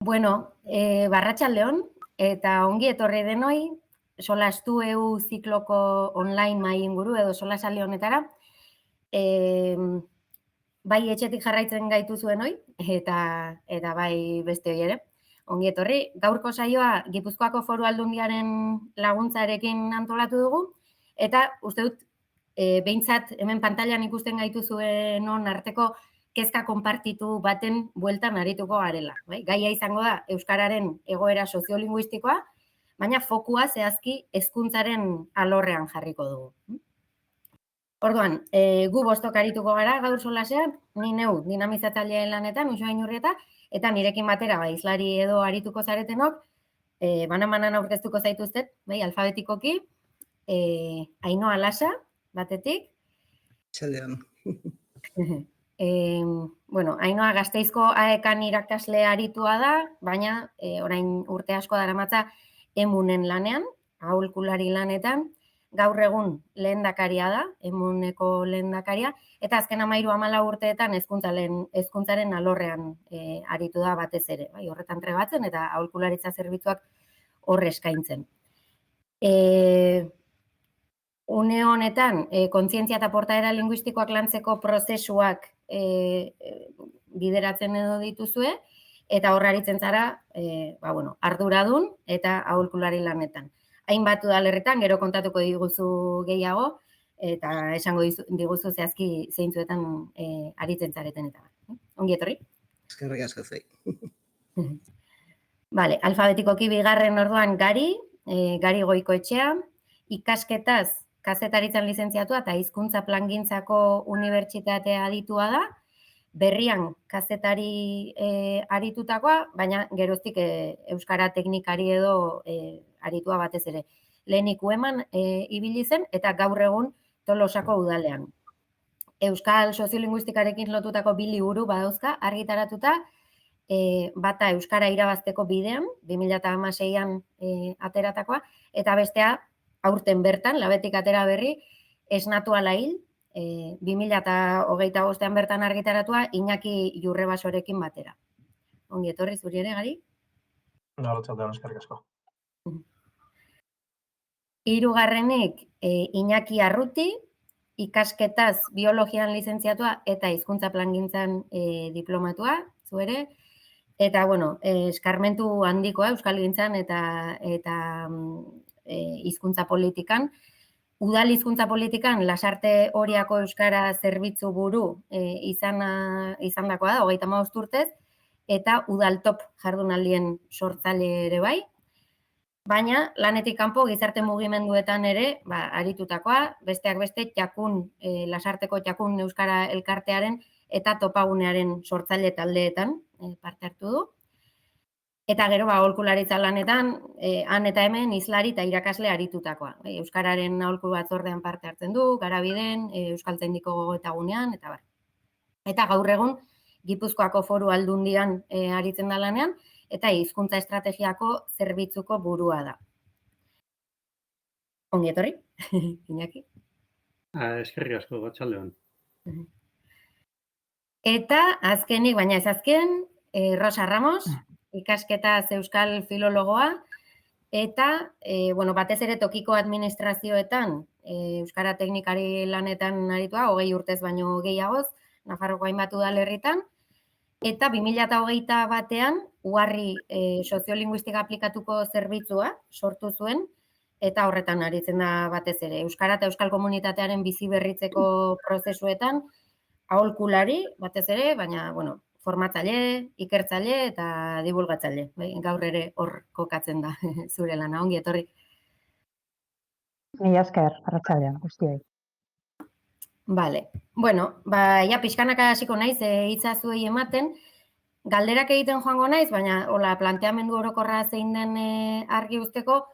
Bueno, barratsaldeon eta ongi etorri denoi Solastu EU zikloko online mahai inguru edo solasaldi honetara. Bai etxetik jarraitzen gaituzuen hoi eta bai beste hoi ere. Ongi etorri, gaurko saioa Gipuzkoako Foru Aldundiaren laguntzarekin antolatu dugu eta uste dut behintzat hemen pantailan ikusten gaituzuen arteko kezka konpartitu baten bueltan arituko garela. Gaia izango da euskararen egoera soziolinguistikoa, baina fokua zehazki hezkuntzaren alorrean jarriko dugu. Orduan, gu bostok arituko gara gaur solasean, ni neu dinamizatzaileen lanetan, Uxoa Inurrieta, eta nirekin batera hizlari edo arituko zaretenok, banan aurkeztuko zaituztet, alfabetikoki, Ainhoa Lasa, batetik. Txaldean. Bueno, Ainhoa Gasteizko AEKan irakasle aritua da, baina orain urte asko daramatza emunen lanean, aholkulari lanetan, gaur egun lehendakaria da, emuneko lehendakaria, eta azken 13-14 urteetan hezkuntzaren alorrean aritu da batez ere, horretan trebatzen eta aholkularitza zerbitzuak hor eskaintzen. Une honetan, kontzientzia eta portaera linguistikoak lantzeko prozesuak bideratzen edo dituzue, eta hor aritzen zara, arduradun eta aholkulari lanetan. Hainbat udalerritan, gero kontatuko diguzu gehiago, eta esango diguzu zehazki zeintzuetan aritzen zareten eta. Ongi etorri? Eskerrik asko zei. Alfabetikoki bigarren orduan Gari Goikoetxea, ikasketaz kazetaritzan lizentziatua eta hizkuntza plangintzako unibertsitatea aditua da, berrian kazetari aritutakoa, baina geroztik euskara teknikari edo aritua batez ere. Lehenik Ueman ibili zen eta gaur egun Tolosako udalean. Euskal soziolinguistikarekin lotutako 2 liburu badauzka argitaratuta, bata euskara irabazteko bidean, 2016an ateratakoa, eta bestea aurten bertan, labetik atera berri, esnatu ala hil, 2025an bertan argitaratua, Iñaki Jurrebasorekin batera. Ongi etorri zuri ere, Gari? Arratsaldeon, eskerrik asko. Hirugarrenik, Iñaki Arruti, ikasketaz biologian lizentziatua eta hizkuntza plangintzan diplomatua, zu ere, eta, eskarmentu handikoa euskalgintzan eta hizkuntza politikan. Udal hizkuntza politikan Lasarte Oriako euskara zerbitzu buru izandakoa da, 35 urtez, eta Udal Top jardunaldien sortzaile ere bai. Baina, lanetik kanpo gizarte mugimenduetan ere, aritutakoa, besteak beste, Lasarteko Jakun Euskara Elkartearen eta Topagunearen sortzaile taldeetan parte hartu du. Eta gero, aholkularitza lanetan, han eta hemen hizlari eta irakasle aritutakoa. Euskararen aholku batzordean parte hartzen du, Garabiden, Euskaltzaindiko Gogoetagunean, eta bar. Eta gaur egun, Gipuzkoako Foru Aldundian aritzen da lanean, eta hizkuntza estrategiako zerbitzuko burua da. Ongi etorri, Iñaki? Eskerrik asko, arratsaldeon. Eta azkenik, baina ez azken, Rosa Ramos, ikasketaz euskal filologoa, eta batez ere tokiko administrazioetan, euskara teknikari lanetan aritua, 20 urtez baino gehiagoz, Nafarroko hainbat udalerritan, eta 2021an Uharri soziolinguistika aplikatuko zerbitzua sortu zuen, eta horretan aritzen da batez ere. Euskara eta euskal komunitatearen bizi berritzeko prozesuetan, aholkulari batez ere, baina, formatzaile, ikertzaile eta divulgatzaile. Gaur ere hor kokatzen da zure lana, ongi etorri. Mila esker, arratsaldean guztioi. Bale, pixkanaka hasiko naiz, hitza zuei ematen, galderak egiten joango naiz, baina planteamendu orokorra zein den argi uzteko,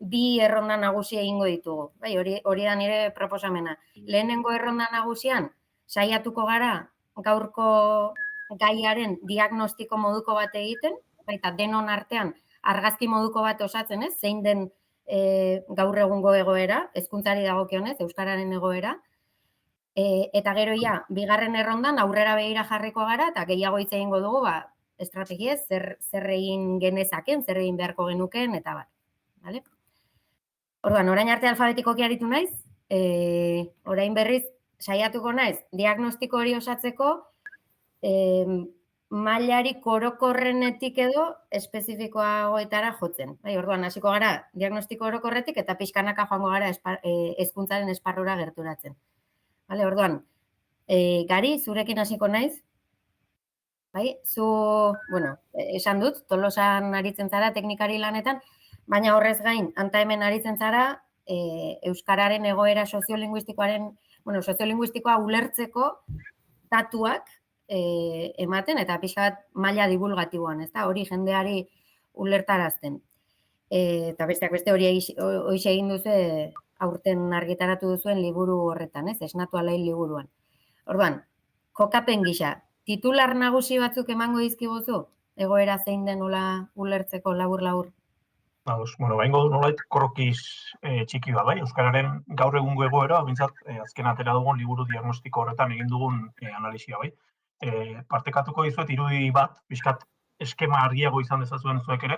2 erronda nagusi egingo ditugu. Hori da nire proposamena. Lehenengo erronda nagusian, saiatuko gara gaurko gaiaren diagnostiko moduko bat egiten, baita denon artean argazki moduko bat osatzen, zein den gaur egungo egoera, hezkuntzari dagokionez, euskararen egoera, eta gero bigarren errondan aurrera begira jarriko gara, eta gehiago hitz egingo dugu, estrategia, zer egin genezaken, zer egin beharko genuken, eta bar. Vale? Orduan, orain arte alfabetikoki aritu naiz, orain berriz saiatuko naiz, diagnostiko hori osatzeko, mailarik orokorrenetik edo espezifikoagoetara jotzen. Bai, orduan, hasiko gara diagnostiko orokorretik eta pixkanaka joango gara hezkuntzaren esparrura gerturatzen. Vale, orduan, Gari, zurekin hasiko naiz. Bai, esan dut, Tolosan aritzen zara teknikari lanetan, baina horrez gain, anta hemen aritzen zara, euskararen egoera soziolinguistikoa ulertzeko datuak ematen, eta pixka bat maila divulgatiboan, ez da, hori jendeari ulertarazten. Eta besteak beste hori egin duzu aurten argitaratu duzuen liburu horretan, ez, esnatu alain liburuan. Orduan, kokapen gisa, titular nagusi batzuk emango dizkiguzu, egoera zein den nola ulertzeko labur-labur? Baingo nolait krokiz txiki bat, bai? Euskararen gaur egungo egoera, bintzat, azken atera dugun liburu diagnostiko horretan egin dugun analisia, bai? Partekatuko dizuet irudi bat, bizkat eskema argiago izan dezazuen zuek ere,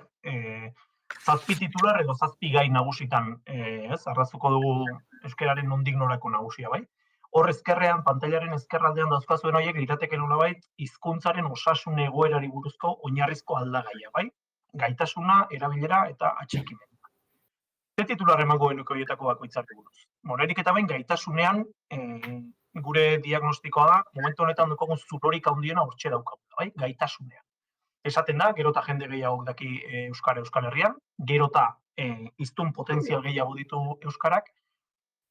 zazpi titular edo zazpi gai nagusitan, arrazuko dugu euskararen nondik norako nagusia, bai? Hor ezkerrean, pantailaren ezkerraldean dauzkazuen horiek lirateke nolabait hizkuntzaren osasun egoerari buruzko oinarrizko aldagaia, bai? Gaitasuna, erabilera eta atxikimendua. Ze titular emango genuke horietako bakoitzari buruz. Lehenik eta behin gaitasunean gure diagnostikoa da, momentu honetan dukogun zulorik handiena hortxe daukagula, bai? Gaitasunean. Esaten da, gero eta jende gehiago daki Euskal Herrian, gero eta hiztun potentzial gehiago ditu Euskarak,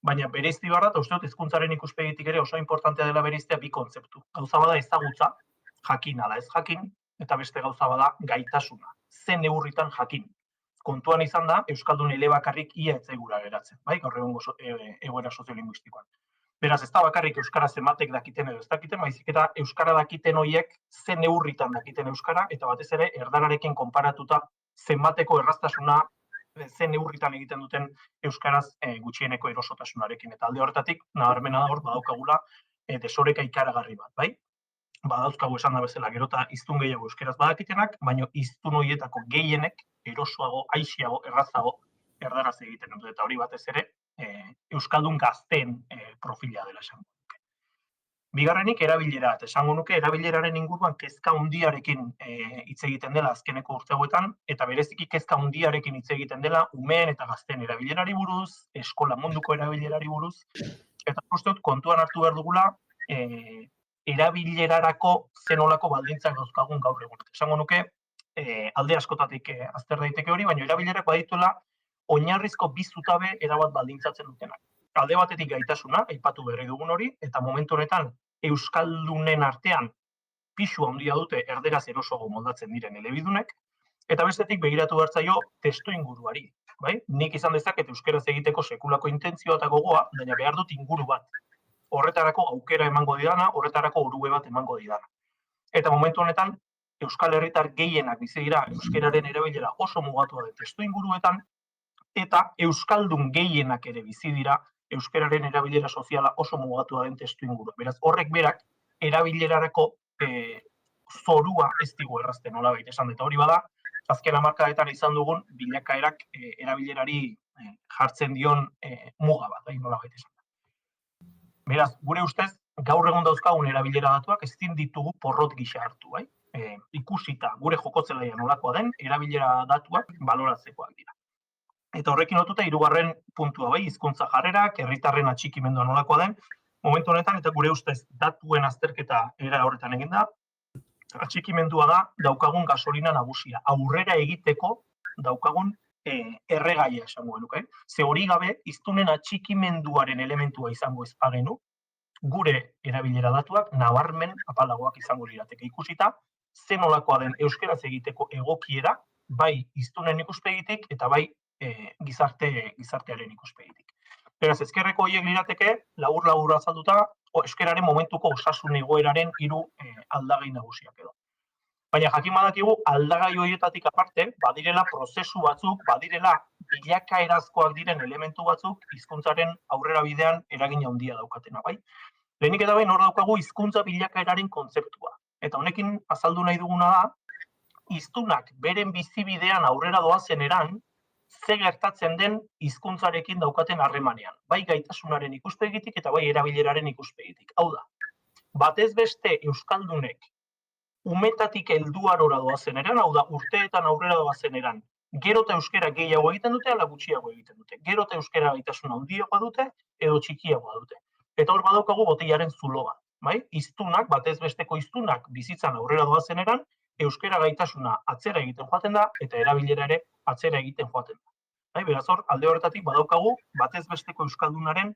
baina bereizti behar da, uste dut hizkuntzaren ikuspegitik ere oso importantea dela bereiztea bi kontzeptu. Gauza bada ezagutza, jakin ala ez jakin, eta beste gauza bada gaitasuna. Ze neurritan jakin. Kontuan izan da, Euskaldun elebakarrik ia etzaigula geratzen, bai, gaur egungo egoera soziolinguistikoan. Beraz, ez da bakarrik Euskara zenbatek dakiten edo ez dakiten, baizik eta Euskara dakiten horiek ze neurritan dakiten Euskara, eta batez ere, erdararekin konparatuta zenbateko erraztasuna ze neurritan egiten duten Euskaraz gutxieneko erosotasunarekin. Eta alde horretatik, nabarmena da hor, badaukagula desoreka ikaragarri bat, bai? Badauzkagu esan da bezala, gero eta hiztun gehiago euskaraz badakitenak, baina hiztun horietako gehienek erosoago, aixiago, errazago erdaraz egiten dut. Eta hori batez ere, euskaldun gazteen profila dela esango nuke. Bigarrenik, erabilera. Eta esango nuke, erabileraren inguruan kezka handiarekin hitz egiten dela azkeneko urte hauetan, eta bereziki kezka handiarekin hitz egiten dela umeen eta gazteen erabilerari buruz, eskola munduko erabilerari buruz, eta uste dut kontuan hartu behar dugula, erabilerarako zenolako baldintzak dauzkagun gaur egun. Esango nuke, alde askotatik azter daiteke hori, baina erabilerak badituela oinarrizko bi zutabe erabat baldintzatzen dutenak. Alde batetik gaitasuna, aipatu berri dugun hori, eta momentu honetan euskaldunen artean pisu handia dute erderaz erosoago moldatzen diren elebidunek, eta bestetik begiratu bertzaio testu inguruari. Bai? Nik izan dezaket euskaraz egiteko sekulako intentzioa eta gogoa, baina behar dut inguru bat. Horretarako aukera emango didana, horretarako orue bat emango didana. Eta momentu honetan, Euskal Herritar gehienak bizi dira euskararen erabilera oso mugatua den testu inguruetan, eta euskaldun gehienak ere bizi dira euskararen erabilera soziala oso mugatua den testu inguru. Beraz, horrek berak erabilerarako zorua ez digu errazten nolabait esan dut. Hori bada, azken hamarkadetan izan dugun bilakaerak erabilerari jartzen dion muga bat, nolabait esan. Beraz, gure ustez, gaur egun dauzkagun erabilera datuak ezin ditugu porrot gisa hartu, bai? Ikusita gure jokotzelaia nolakoa den, erabilera datuak baloratzekoak dira. Eta horrekin lotuta hirugarren puntua, bai, hizkuntza jarrerak, herritarren atxikimendua nolakoa den, momentu honetan eta gure ustez datuen azterketa era horretan egin da, atxikimendua da daukagun gasolina nagusia. Aurrera egiteko daukagun erregaia esango genuke. Ze hori gabe, hiztunen atxikimenduaren elementua izango ez bagenu, gure erabilera datuak nabarmen apalagoak izango lirateke ikusita, ze nolakoa den euskaraz egiteko egokiera, bai hiztunen ikuspegitik eta bai gizartearen ikuspegitik. Beraz, ezkerreko horiek lirateke, labur-labur azalduta, euskararen momentuko osasun egoeraren hiru aldagai nagusiak edo. Baina jakin badakigu aldagai horietatik aparte, badirela prozesu batzuk, badirela bilakaerazkoak diren elementu batzuk hizkuntzaren aurrera bidean eragin handia daukatena, bai? Lehenik eta behin hor daukagu hizkuntza bilakaeraren kontzeptua. Eta honekin azaldu nahi duguna da, hiztunak beren bizibidean aurrera doazen eran, ze gertatzen den hizkuntzarekin daukaten harremanean, bai gaitasunaren ikuspegitik eta bai erabileraren ikuspegitik. Hau da, batez beste euskaldunek umetatik helduarora doazen eran, hau da, urteetan aurrera doazen eran, gero eta euskara gehiago egiten dute, ala gutxiago egiten dute. Gero eta euskara gaitasun handiagoa dute, edo txikiagoa dute. Eta hor badaukagu botillaren zulo bat, bai? Hiztunak, batez besteko hiztunak bizitzan aurrera doazen eran, euskara gaitasuna atzera egiten joaten da, eta erabilera ere atzera egiten joaten da. Bai, beraz hor, alde horretatik badaukagu, batez besteko euskaldunaren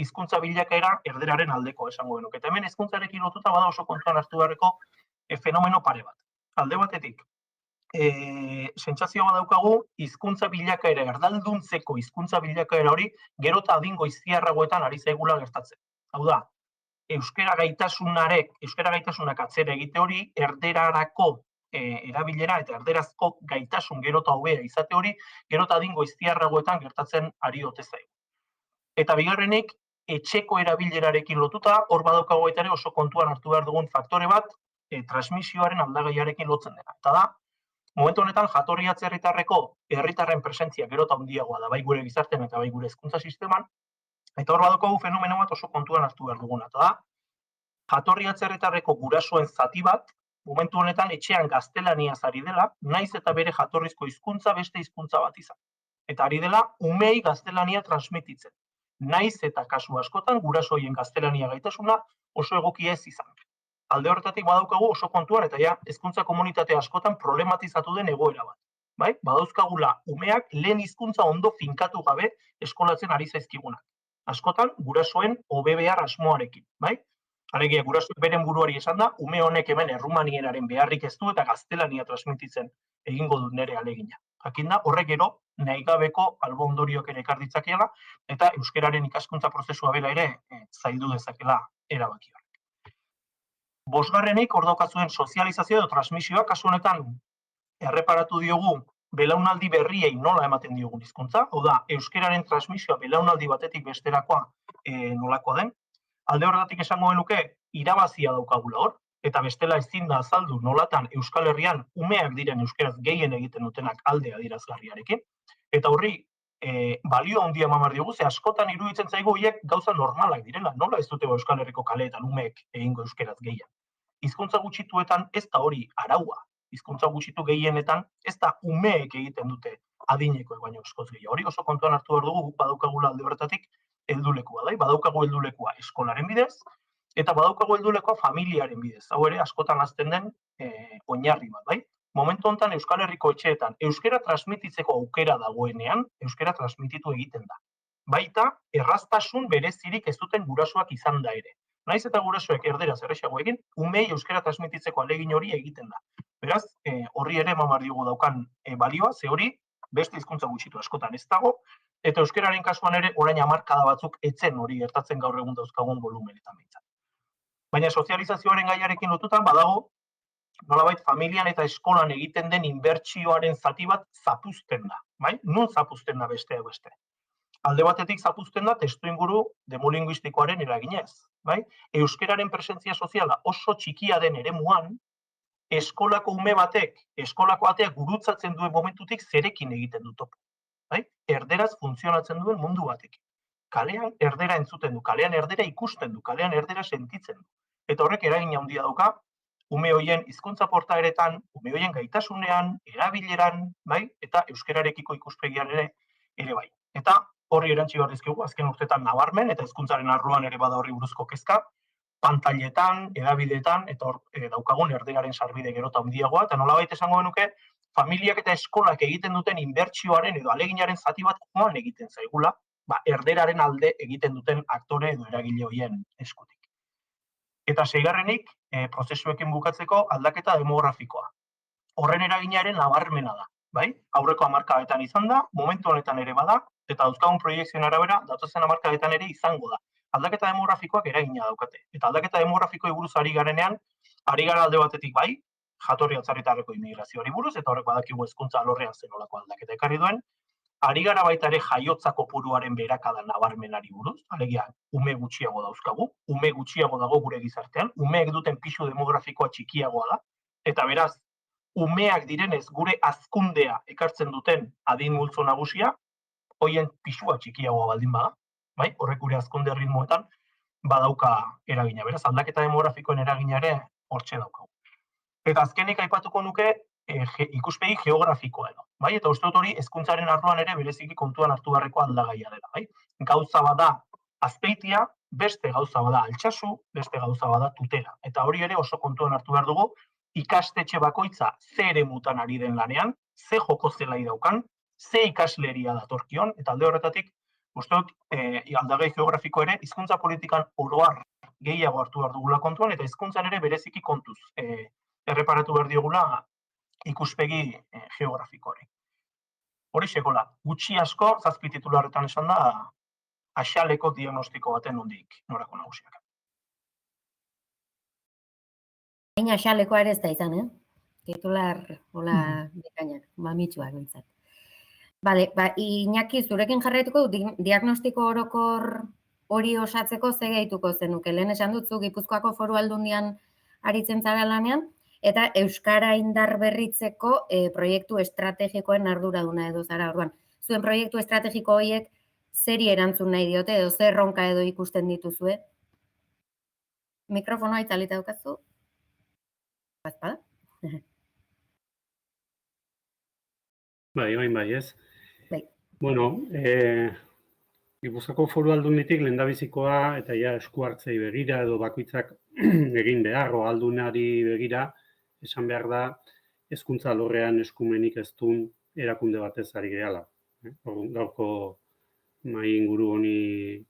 hizkuntza bilakaera erderaren aldeko esango genuke. Eta hemen hizkuntzarekin lotuta bada oso kontuan hartu beharreko fenomeno pare bat. Alde batetik, sentsazioa badaukagu hizkuntza bilakaera, erdalduntzeko hizkuntza bilakaera hori gero eta adin goiztiarragoetan ari zaigula gertatzen. Hau da, euskara gaitasunak atzera egite hori, erderarako erabilera eta erderazko gaitasun gero eta hobea izate hori, gero eta adin goiztiarragoetan gertatzen ari ote zaigu. Eta bigarrenik, etxeko erabilerarekin lotuta, hor badaukago ere oso kontuan hartu behar dugun faktore bat, transmisioaren aldagaiarekin lotzen dena. Eta da, momentu honetan jatorri atzerritarreko herritarren presentzia gero eta handiagoa da, bai gure gizartean eta bai gure hezkuntza sisteman, eta hor badaukagu fenomeno bat oso kontuan hartu behar duguna. Eta da, jatorri atzerritarreko gurasoen zati bat, momentu honetan etxean gaztelaniaz ari dela, naiz eta bere jatorrizko hizkuntza beste hizkuntza bat izan. Eta ari dela, umei gaztelania transmititzen. Naiz eta kasu askotan gurasoien gaztelania gaitasuna oso egokia ez izan. Alde horretatik badaukagu oso kontuan eta ja hezkuntza komunitate askotan problematizatu den egoera bat. Bai? Badauzkagula umeak lehen hizkuntza ondo finkatu gabe eskolatzen ari zaizkigunak. Askotan gurasoen hobe behar asmoarekin, bai? Alegia gurasoek beren buruari esan da, ume honek hemen errumanieraren beharrik ez du eta gaztelania transmititzen egingo du nere alegina. Jakin da, horrek gero, nahi gabeko albo ondorioak ere ekar ditzakeela, eta euskararen ikaskuntza prozesua bera ere zaildu dezakela erabaki horrek. Bosgarrenik, hor daukazuen sozializazio edo transmisioa, kasu honetan erreparatu diogu belaunaldi berriei nola ematen diogun hizkuntza, hau da, euskararen transmisioa belaunaldi batetik besterakoa nolakoa den. Alde horretatik esango genuke, irabazia daukagula hor, eta bestela ezin da azaldu nolatan Euskal Herrian umeak diren euskaraz gehien egiten dutenak alde adierazgarriarekin. Eta horri balio handia eman diogu, ze askotan iruditzen zaigu hiek gauza normalak direla, nola ez dute Euskal Herriko kaleetan umeek egingo euskaraz gehien. Hizkuntza gutxituetan ez da hori araua, hizkuntza gutxitu gehienetan ez da umeek egiten dute adinekoek baino askoz gehiago. Hori oso kontuan hartu behar dugu, badaukagula alde horretatik heldulekua, bai? Badaukagu heldulekua eskolaren bidez, eta badaukagu heldulekua familiaren bidez. Hau ere askotan hazten den oinarri bat, bai? Momentu honetan Euskal Herriko etxeetan euskara transmititzeko aukera dagoenean, euskara transmititu egiten da. Baita, erraztasun berezirik ez duten gurasoak izan da ere. Naiz eta gurasoek erderaz erresago egin, umei euskara transmititzeko alegin hori egiten da. Beraz, horri ere eman behar diogu daukan balioa, ze hori beste hizkuntza gutxitu askotan ez dago, eta euskararen kasuan ere orain hamarkada batzuk etzen hori gertatzen gaur egun dauzkagun volumenetan behintzat. Baina sozializazioaren gaiarekin lotutan badago, nolabait familian eta eskolan egiten den inbertsioaren zati bat zapuzten da, bai? Nun zapuzten da besteak beste? Alde batetik zapuzten da testuinguru demolinguistikoaren eraginez, bai? Euskararen presentzia soziala oso txikia den eremuan, eskolako ume batek, eskolako ateak gurutzatzen duen momentutik zerekin egiten du topo. Bai? Erderaz funtzionatzen duen mundu batekin. Kalean erdera entzuten du, kalean erdera ikusten du, kalean erdera sentitzen du. Eta horrek eragin handia dauka, ume hoien hizkuntza portaeretan, ume hoien gaitasunean, erabileran, bai? Eta euskararekiko ikuspegian ere bai. Eta horri erantzi behar dizkigu, azken urtetan nabarmen, eta hizkuntzaren arloan ere bada horri buruzko kezka, pantailetan, edabideetan, eta hor daukagun erderaren sarbide gero eta handiagoa, eta nolabait esango genuke, familiak eta eskolak egiten duten inbertsioaren edo aleginaren zati bat joan egiten zaigula, erderaren alde egiten duten aktore edo eragile horien eskutik. Eta seigarrenik, prozesuekin bukatzeko aldaketa demografikoa. Horren eraginaren nabarmena da, bai? Aurreko hamarkadetan izan da, momentu honetan ere bada, eta dauzkagun proiekzioen arabera, datozen hamarkadetan ere izango da. Aldaketa demografikoak eragina daukate. Eta aldaketa demografikoei buruz ari garenean, ari gara alde batetik bai, jatorri atzerritarreko immigrazioari buruz, eta horrek badakigu hezkuntza alorrean zenolako aldaketa ekarri duen, ari gara baita ere jaiotza kopuruaren beherakada nabarmenari buruz, alegia ume gutxiago dauzkagu, ume gutxiago dago gure gizartean, umeek duten pisu demografikoa txikiagoa da, eta beraz, umeak direnez gure hazkundea ekartzen duten adin multzo nagusia, hoien pisua txikiagoa baldin bada, bai? Horrek gure hazkunde ritmoetan badauka eragina. Beraz, aldaketa demografikoen eragina ere hortxe daukagu. Eta azkenik aipatuko nuke ikuspegi geografikoa edo, bai? Eta uste dut hori hezkuntzaren arloan ere bereziki kontuan hartu beharreko aldagaia dela, bai? Gauza bada Azpeitia, beste gauza bada Altsasu, beste gauza bada Tutera. Eta hori ere oso kontuan hartu behar dugu, ikastetxe bakoitza ze eremutan ari den lanean, ze joko zelai daukan, ze ikasleria datorkion, eta alde horretatik, uste dut, aldagai geografiko ere, hizkuntza politikan oro har gehiago hartu behar dugula kontuan, eta hizkuntzan ere bereziki kontuz erreparatu behar diogula ikuspegi geografiko hori. Hori sekola, gutxi asko, 7 titularretan esan da, axaleko diagnostiko baten nondik norako nagusiak. Baina axalekoa ere ez da izan, Titular, hola, bekainak, mamitsuak bintzat. Bale, Iñaki, zurekin jarraituko diagnostiko orokor hori osatzeko ze gehituko zenuke. Lehen esan dutzu Gipuzkoako Foru Aldundian aritzen zara lanean, eta Euskara indar berritzeko proiektu estrategikoen arduraduna edo zara orduan. Zuen proiektu estrategiko horiek zeri erantzun nahi diote edo zer erronka edo ikusten dituzue? Mikrofonoa itzalita daukazu? Bazpada? Bai, ez. Bai. Bueno, Gipuzkoako Foru Aldunditik lehendabizikoa eta ja esku hartzei begira edo bakoitzak egin behar, aldunari begira, esan behar da, hezkuntza alorrean eskumenik ez duen erakunde batez ari gehala. Gaurko mahai inguru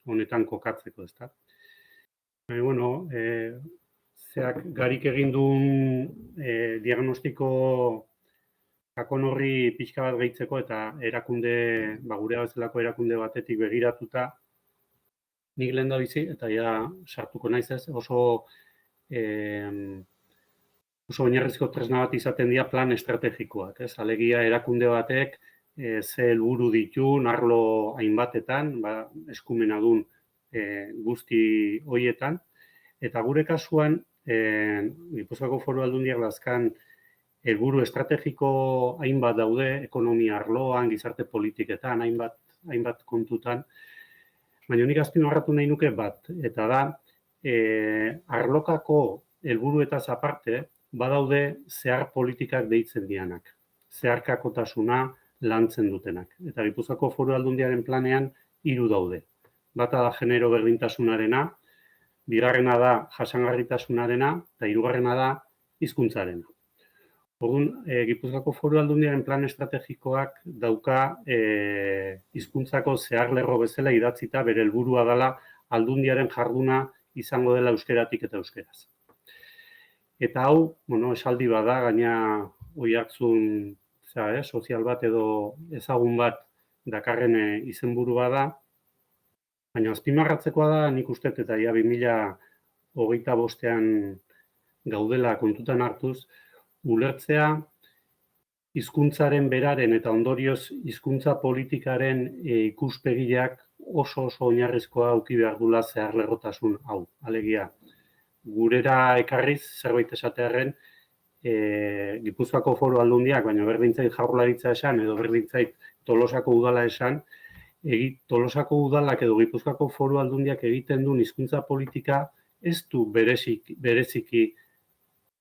honetan kokatzeko, ezta. Bueno, zeak garik egin duen diagnostiko sakon horri pixka bat gehitzeko eta erakunde, gure bezalako erakunde batetik begiratuta, nik lehendabizi, eta ja sartuko naiz ez, oso oinarrizko tresna bat izaten dira plan estrategikoak, ez? Alegia erakunde batek ze helburu ditun arlo hainbatetan, eskumena dun guzti hoietan, eta gure kasuan, Gipuzkoako Foru Aldundiak dazkan helburu estrategiko hainbat daude, ekonomia arloan, gizarte politiketan, hainbat kontutan, baina nik azpimarratu nahi nuke bat, eta da, arlokako helburuetaz aparte, badaude zehar politikak deitzen dianak, zeharkakotasuna lantzen dutenak. Eta Gipuzkoako Foru Aldundiaren planean 3 daude. Bata da genero berdintasunarena, bigarrena da jasangarritasunarena, eta 3. da hizkuntzarena. Orduan, Gipuzkoako Foru Aldundiaren plan estrategikoak dauka hizkuntzako zeharlerro bezala idatzita bere helburua dela Aldundiaren jarduna izango dela euskeratik eta euskeraz. Eta hau, esaldi bada, gaina oihartzun sozial bat edo ezagun bat dakarren izenburu bada, baina azpimarratzekoa da, nik uste eta ja 2025 gaudela kontutan hartuz, ulertzea hizkuntzaren beraren eta ondorioz hizkuntza politikaren ikuspegiak oso oinarrizkoa eduki behar dula zeharlerrotasun hau. Alegia, gurera ekarriz zerbait esatearren Gipuzkoako Foru Aldundiak, baina berdintzait Jaurlaritza esan edo berdintzait Tolosako udala esan, Tolosako udalak edo Gipuzkoako Foru Aldundiak egiten duen hizkuntza politika ez du bereziki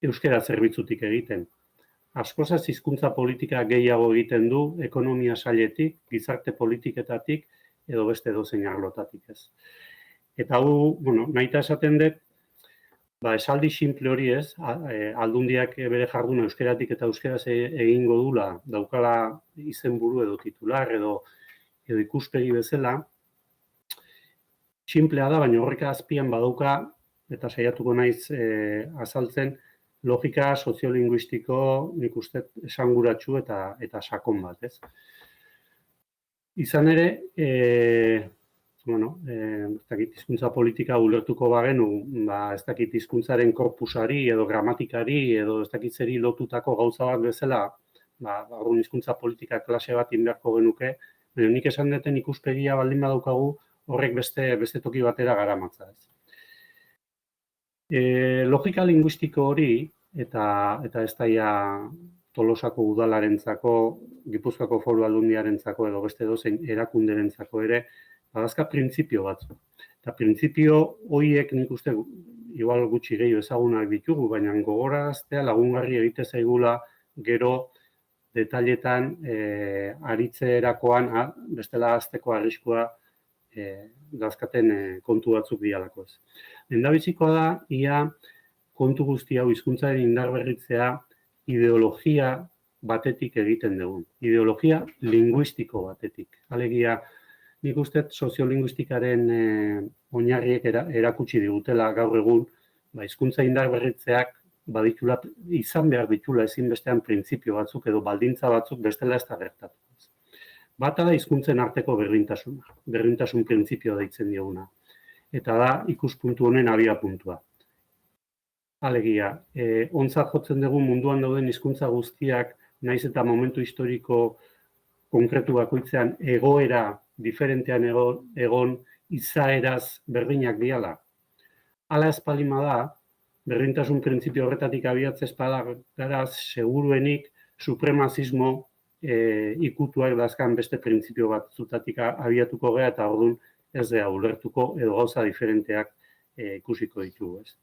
euskera zerbitzutik egiten. Askozaz hizkuntza politika gehiago egiten du ekonomia sailetik, gizarte politiketatik edo beste edozein arlotatik ez. Eta hau, nahita esaten dut, esaldi simple hori ez, Aldundiak bere jarduna euskeratik eta euskeraz egingo dula, daukala izenburu edo titular edo ikuspegi bezala, simplea da, baina horrek azpian badauka, eta saiatuko naiz azaltzen, logika soziolinguistiko, nik uste esanguratsu eta sakon bat, ez? Izan ere, ez dakit hizkuntza politika ulertuko bagenu, ez dakit hizkuntzaren korpusari edo gramatikari edo ez dakit zeri lotutako gauza bat bezala, orduan hizkuntza politika klase bat inberko genuke, baina nik esan duten ikuspegia baldin badaukagu horrek beste toki batera garamatza, ez? Logika linguistiko hori, eta ez daia Tolosako udalarentzako, Gipuzkoako Foru Aldundiarentzako edo beste edozein erakunderentzako ere badazka printzipio batzuk. Eta printzipio horiek nik uste igual gutxi gehiago ezagunak ditugu, baina gogoraztea lagungarri egite zaigula gero detailetan aritzerakoan bestela azteko arriskua dazkaten kontu batzuk dialako ez. Lehendabizikoa da, ia kontu guzti hau hizkuntzaren indarberritzea ideologia batetik egiten dugu. Ideologia linguistiko batetik. Alegia, nik uste soziolinguistikaren oinarriek erakutsi digutela gaur egun, hizkuntza indarberritzeak baditula, izan behar ditula ezinbestean printzipio batzuk edo baldintza batzuk bestela ez da gertatu. Bata da hizkuntzen arteko berdintasuna, berdintasun printzipioa deitzen dioguna. Eta da ikuspuntu honen abiapuntua. Alegia, ontzat jotzen dugu munduan dauden hizkuntza guztiak, naiz eta momentu historiko konkretu bakoitzean egoera diferentean egon izaeraz berdinak diala. Hala ez palima da, berdintasun printzipio horretatik abiatzez gara seguruenik supremazismo ikutuak dazkan beste printzipio batzutatik abiatuko gara eta orduan ez da ulertuko edo gauza diferenteak ikusiko ditugu ez.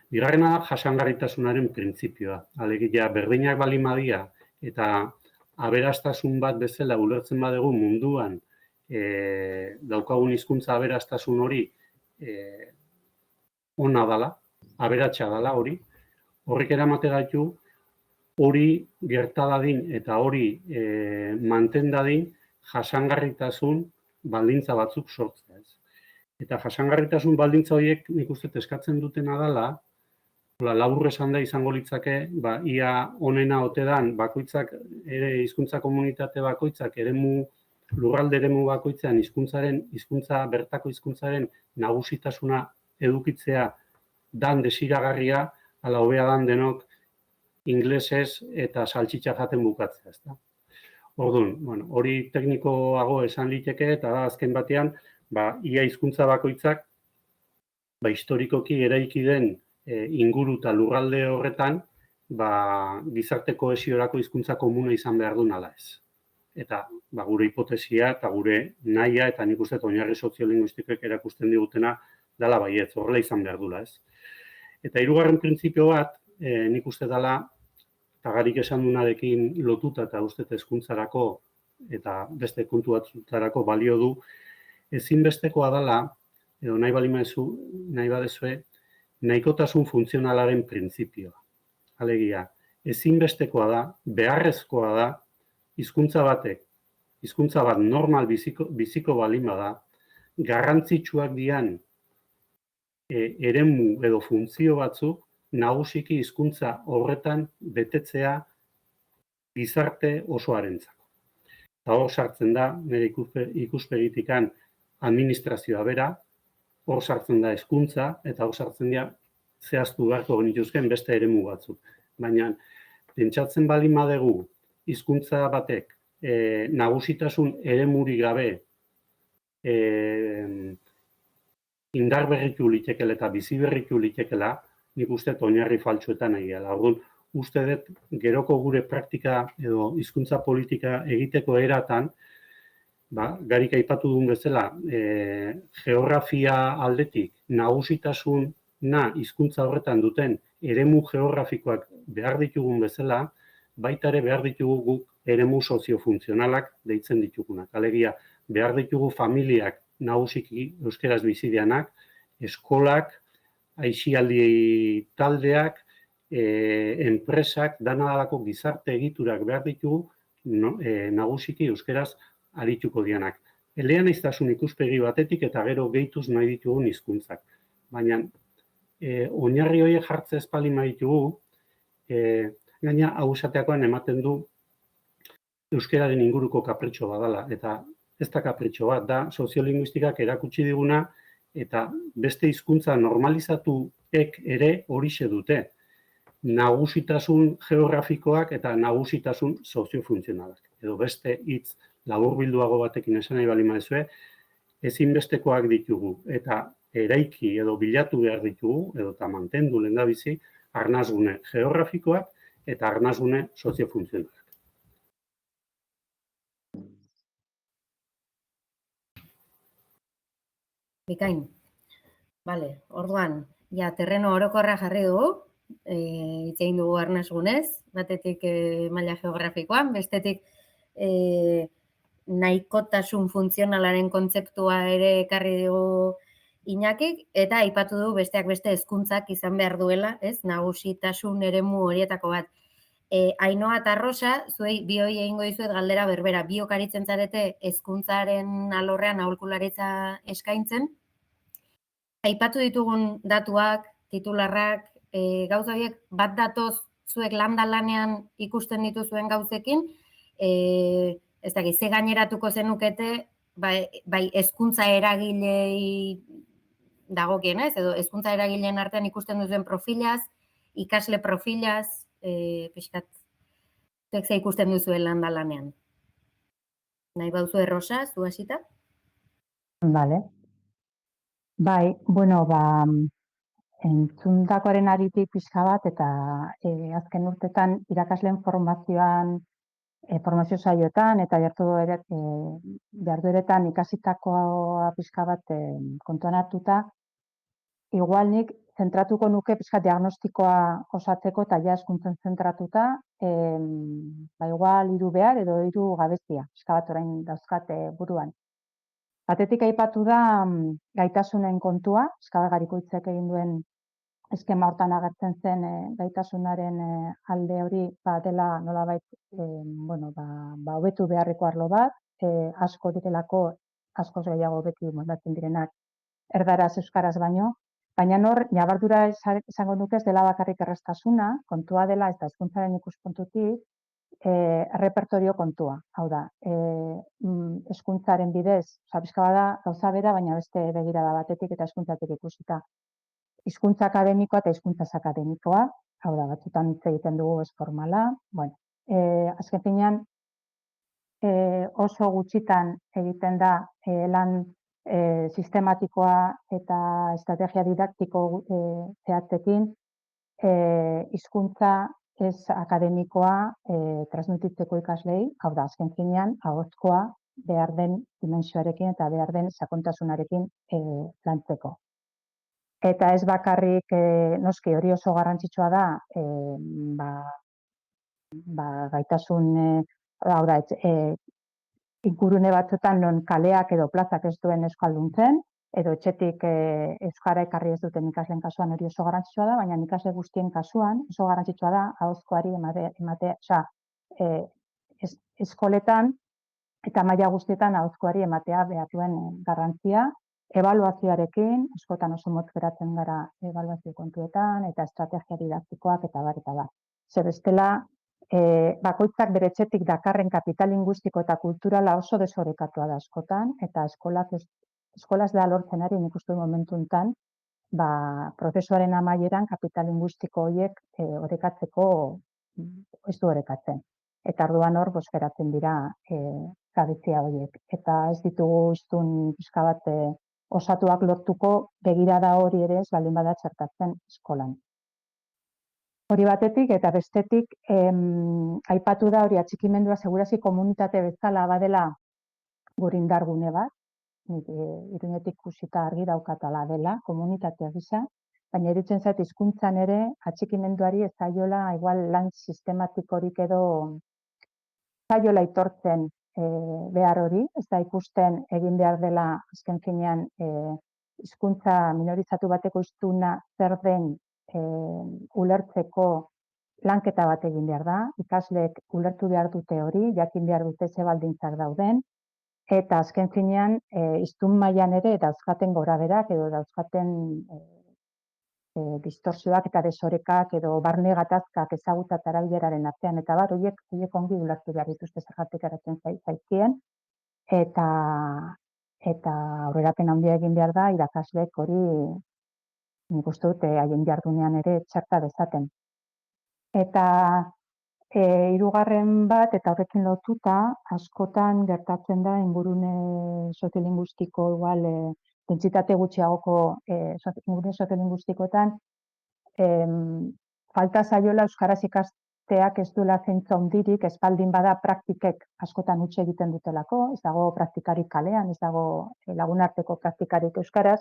Bigarrena da jasangarritasunaren printzipioa. Alegia berdinak baldin badia eta aberastasun bat bezala ulertzen badugu munduan daukagun hizkuntza aberastasun hori ona dala, aberatsa dala hori, horrek eramate gaitu hori gerta dadin eta hori manten dadin jasangarritasun baldintza batzuk sortzea. Eta jasangarritasun baldintza horiek nik uste eskatzen dutena dela, labur esan da izango litzake, ia onena ote dan bakoitzak ere hizkuntza komunitate bakoitzak lurralde eremu bakoitzean bertako hizkuntzaren nagusitasuna edukitzea dan desiragarria, ala hobea dan denok inglesez eta saltxitxa jaten bukatzea, ezta. Orduan, hori teknikoago esan liteke eta da azken batean, ia hizkuntza bakoitzak historikoki eraiki den inguru eta lurralde horretan gizarte kohesiorako hizkuntza komuna izan behar du nala ez. Eta gure hipotesia eta gure nahia eta nik uste oinarri soziolinguistikoek erakusten digutena dela baietz, horrela izan behar dula ez. Eta hirugarren printzipio bat, nik uste dela, eta garik esan dunarekin lotuta eta uste hezkuntzarako eta beste kontu batzutarako balio du, ezinbestekoa dela, edo nahi badezue, nahikotasun funtzionalaren printzipioa. Alegia, ezinbestekoa da, beharrezkoa da, hizkuntza bat normal biziko balin bada, garrantzitsuak dian eremu edo funtzio batzuk nagusiki hizkuntza horretan betetzea gizarte osoarentzako. Eta hor sartzen da, nire ikuspegitikan administrazioa bera, hor sartzen da hezkuntza eta hor sartzen da zehaztu beharko genituzken beste eremu batzuk. Baina, pentsatzen baldin badegu hizkuntza batek nagusitasun eremurik gabe indarberritu litekela eta biziberritu litekela, nik uste oinarri faltsuetan egiala. Orduan, uste dut geroko gure praktika edo hizkuntza politika egiteko eratan, garik aipatu duen bezala, geografia aldetik nagusitasuna hizkuntza horretan duten eremu geografikoak behar ditugun bezala, baita ere behar ditugu guk eremu soziofuntzionalak deitzen ditugunak. Alegia, behar ditugu familiak nagusiki euskeraz bizidianak, eskolak, aisialdi taldeak, enpresak, danadalako gizarte egiturak behar ditugu nagusiki euskeraz arituko dianak. Eleaniztasun ikuspegi batetik eta gero gehituz nahi ditugun hizkuntzak. Baina, oinarri horiek jartze espalin baditugu, gaina hau esateakoan ematen du euskeraren inguruko kapritxo badala. Eta ez da kapritxo bat, da soziolinguistikak erakutsi diguna eta beste hizkuntza normalizatuek ere horixe dute. Nagusitasun geografikoak eta nagusitasun soziofuntzionalak. Edo beste hitz laburbilduago batekin esan nahi baldin baduzue, ezinbestekoak ditugu eta eraiki edo bilatu behar ditugu, edo eta mantendu lehendabizi, arnasgune geografikoak eta arnasune soziofuntzionalak. Bikain. Bale, orduan, ja, terreno orokorra jarri dugu, hitz egin dugu arnasgunez, batetik maila geografikoan, bestetik nahikotasun funtzionalaren kontzeptua ere ekarri dugu Iñakik, eta aipatu du besteak beste hezkuntzak izan behar duela, ez, nagusitasun eremu horietako bat. Ainhoa eta Rosa, zuei bioi egingo dizuet galdera berbera, biok aritzen zarete hezkuntzaren alorrean aholkularitza eskaintzen. Aipatu ditugun datuak, titularrak, gauza horiek bat datoz zuek lanean ikusten dituzuen gauzekin, ez dakit, ze gaineratuko zenukete, bai hezkuntza eragilei dagokienez, edo hezkuntza eragileen artean ikusten duzuen profilaz, ikasle profilaz, pixkat, zuek ze ikusten duzuen lanean. Nahi bauzu Rosa, zu hasita? Vale. Bai, bueno, entzundakoaren aritik pixka bat, eta azken urtetan irakasleen formazioan, formazio saioetan, eta jardueretan ikasitakoa pixka bat kontuan hartuta, igual nik zentratuko nuke pixka diagnostikoa osatzeko eta ja hezkuntzan zentratuta, igual 3 behar edo 3 gabezia, pixka bat orain dauzkate buruan. Batetik aipatu da gaitasunen kontua, Eskabe Garikoitzek egin duen eskema hortan agertzen zen gaitasunaren alde hori dela nolabait hobetu beharreko arlo bat, asko direlako, askoz gehiago beti moldatzen direnak erdaraz euskaraz baino, baina hor ñabardura esango nuke ez dela bakarrik erraztasuna, kontua dela ez da hezkuntzaren ikuspuntutik, errepertorio kontua. Hau da, hezkuntzaren bidez, pixka bada gauza bera, baina beste begirada batetik eta hezkuntzatik ikusita. Hizkuntza akademikoa eta hizkuntza akademikoa, hau da, batzutan hitz egiten dugu ez formala. Azken finean, oso gutxitan egiten da lan sistematikoa eta estrategia didaktiko zehatzekin, hizkuntza ez akademikoa transmititzeko ikaslei, hau da, azken finean, ahozkoa behar den dimensioarekin eta behar den sakontasunarekin lantzeko. Eta ez bakarrik, noski hori oso garrantzitsua da, gaitasun, hau da, ingurune batzuetan non kaleak edo plazak ez duen euskalduntzen, edo etxetik euskara ekarri ez duten ikasleen kasuan hori oso garrantzitsua da, baina ikasle guztien kasuan oso garrantzitsua da ahozkoari ematea, eskoletan eta maila guztietan ahozkoari ematea behar duen garrantzia, ebaluazioarekin, askotan oso motz geratzen gara ebaluazio kontuetan, eta estrategia didaktikoak eta bar eta bar. Ze bestela, bakoitzak bere etxetik dakarren kapital linguistiko eta kulturala oso desorekatua da askotan, eta eskolaz da lortzen ari nik uste momentu enten, prozesuaren amaieran kapital linguistiko horiek orekatzeko ez du orekatzen. Eta orduan hor, geratzen dira gabezia horiek. Eta ez ditugu hiztun pixka bat osatuak lortuko begirada hori ere ez baldin bada txertatzen eskolan. Hori batetik eta bestetik aipatu da hori atxikimendua segurazki komunitate bezala badela gure indargune bat, Iruñetik ikusita argi daukatala dela, komunitatea gisa, baina iruditzen zait hizkuntzan ere atxikimenduari ez zaiola igual lan sistematikorik edo zaiola aitortzen behar hori, ez da ikusten egin behar dela azken finean hizkuntza minorizatu bateko hiztuna zer den ulertzeko lanketa bat egin behar da, ikasleek ulertu behar dute hori, jakin behar dute ze baldintzak dauden, eta azken finean hiztun mailan ere dauzkaten gorabeherak edo dauzkaten distorsioak eta desorekak edo barne gatazkak ezagutza eta erabileraren artean eta bar, horiek ongi ulertu behar dituzte zergatik eratzen zaizkien, eta aurrerapen handia egin behar da irakasleek hori nik uste dut haien jardunean ere txerta dezaten. Eta hirugarren bat, eta horrekin lotuta, askotan gertatzen da ingurune soziolinguistiko igual dentsitate gutxiagoko ingurune soziolinguistikoetan falta zaiola euskaraz ikasteak ez duela zentzu handirik, ez baldin bada praktikek askotan huts egiten dutelako, ez dago praktikarik kalean, ez dago lagunarteko praktikarik euskaraz.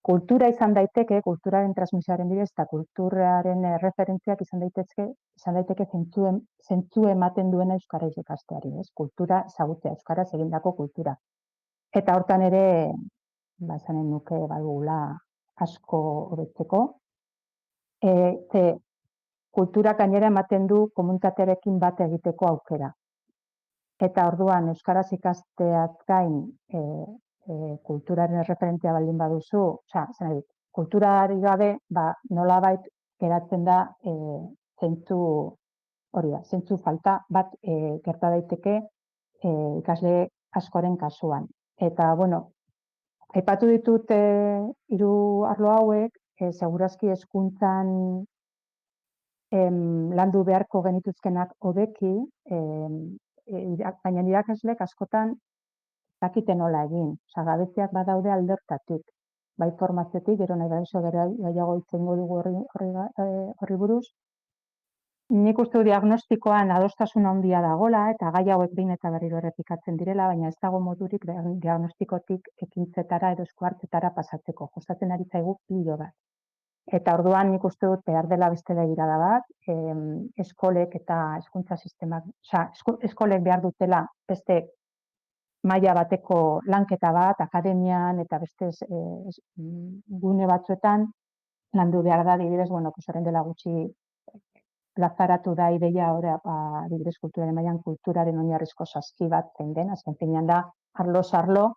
Kultura izan daiteke, kulturaren transmisioaren bidez eta kulturaren referentziak izan daiteke zentzu ematen duena euskaraz ikasteari, ez? Kultura ezagutzea, euskaraz egindako kultura. Eta hortan ere, esanen nuke badugula asko hobetzeko. Ze kulturak gainera ematen du komunitatearekin bat egiteko aukera. Eta orduan euskaraz ikasteaz gain kulturaren referentzia baldin baduzu, kulturari gabe, nolabait geratzen da zentzu falta bat gerta daiteke ikasle askoren kasuan. Eta, bueno, aipatu ditut 3 arlo hauek, segurazki hezkuntzan landu beharko genituzkenak hobeki, baina irakasleek askotan dakite nola egin. Gabeziak badaude aldertatik, bai formaziotik, gero nahi baizu gehiago itzengo dugu horri buruz. Nik uste diagnostikoan adostasun handia dagola eta gai hauek behin eta berriro errepikatzen direla, baina ez dago modurik diagnostikotik ekintzetara edo esku hartzetara pasatzeko. Kostatzen ari zaigu pilo bat. Eta orduan nik uste dut behar dela beste begirada bat, eskolek eta hezkuntza sistemak, eskolek behar dutela beste maila bateko lanketa bat, akademian eta beste gune batzuetan landu behar da, adibidez, orain dela gutxi plazaratu da ideia adibidez kulturaren mailan kulturaren oinarrizko saski bat zein den, azken finean da arloz arlo